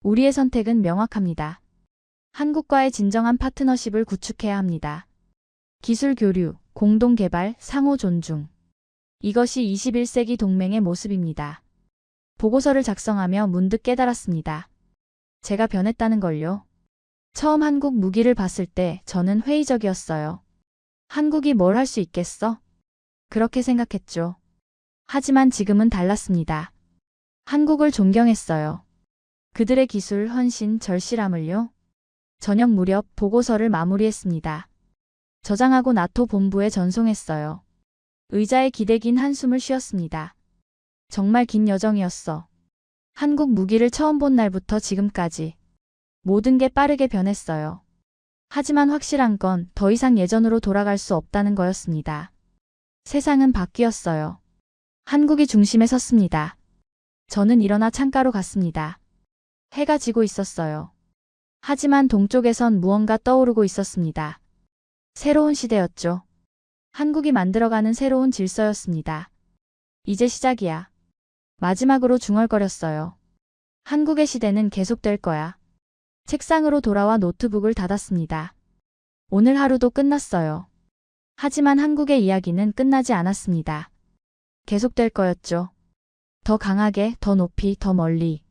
우리의 선택은 명확합니다. 한국과의 진정한 파트너십을 구축해야 합니다. 기술 교류, 공동 개발, 상호 존중. 이것이 21세기 동맹의 모습입니다. 보고서를 작성하며 문득 깨달았습니다. 제가 변했다는 걸요. 처음 한국 무기를 봤을 때 저는 회의적이었어요. 한국이 뭘 할 수 있겠어? 그렇게 생각했죠. 하지만 지금은 달랐습니다. 한국을 존경했어요. 그들의 기술, 헌신, 절실함을요. 저녁 무렵 보고서를 마무리했습니다. 저장하고 나토 본부에 전송했어요. 의자에 기대긴 한숨을 쉬었습니다. 정말 긴 여정이었어. 한국 무기를 처음 본 날부터 지금까지 모든 게 빠르게 변했어요. 하지만 확실한 건 더 이상 예전으로 돌아갈 수 없다는 거였습니다. 세상은 바뀌었어요. 한국이 중심에 섰습니다. 저는 일어나 창가로 갔습니다. 해가 지고 있었어요. 하지만 동쪽에선 무언가 떠오르고 있었습니다. 새로운 시대였죠. 한국이 만들어가는 새로운 질서였습니다. 이제 시작이야. 마지막으로 중얼거렸어요. 한국의 시대는 계속될 거야. 책상으로 돌아와 노트북을 닫았습니다. 오늘 하루도 끝났어요. 하지만 한국의 이야기는 끝나지 않았습니다. 계속될 거였죠. 더 강하게, 더 높이, 더 멀리.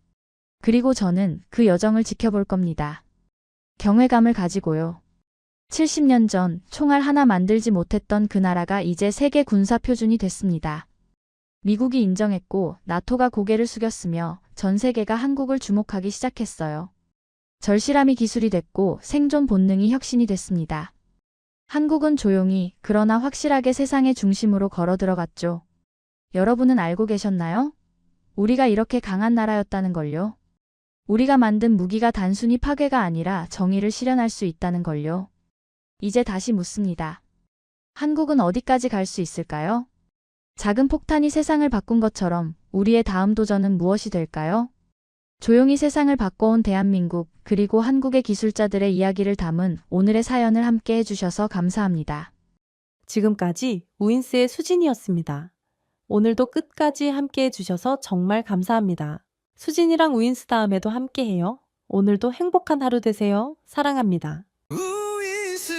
그리고 저는 그 여정을 지켜볼 겁니다. 경외감을 가지고요. 70년 전 총알 하나 만들지 못했던 그 나라가 이제 세계 군사 표준이 됐습니다. 미국이 인정했고 나토가 고개를 숙였으며 전 세계가 한국을 주목하기 시작했어요. 절실함이 기술이 됐고 생존 본능이 혁신이 됐습니다. 한국은 조용히 그러나 확실하게 세상의 중심으로 걸어 들어갔죠. 여러분은 알고 계셨나요? 우리가 이렇게 강한 나라였다는 걸요. 우리가 만든 무기가 단순히 파괴가 아니라 정의를 실현할 수 있다는 걸요. 이제 다시 묻습니다. 한국은 어디까지 갈 수 있을까요? 작은 폭탄이 세상을 바꾼 것처럼 우리의 다음 도전은 무엇이 될까요? 조용히 세상을 바꿔온 대한민국 그리고 한국의 기술자들의 이야기를 담은 오늘의 사연을 함께 해주셔서 감사합니다. 지금까지 우인스의 수진이었습니다. 오늘도 끝까지 함께 해주셔서 정말 감사합니다. 수진이랑 우인스 다음에도 함께해요. 오늘도 행복한 하루 되세요. 사랑합니다. 우인수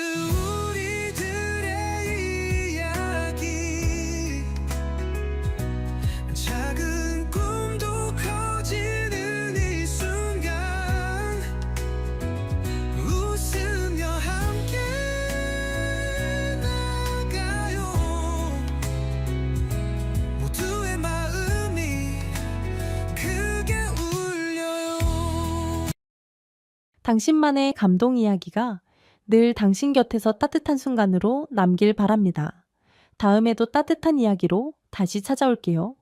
우리들의 이야기 작은 꿈도 커지는 이 순간 웃으며 함께 나가요 모두의 마음이 크게 울려요. 당신만의 감동 이야기가 늘 당신 곁에서 따뜻한 순간으로 남길 바랍니다. 다음에도 따뜻한 이야기로 다시 찾아올게요.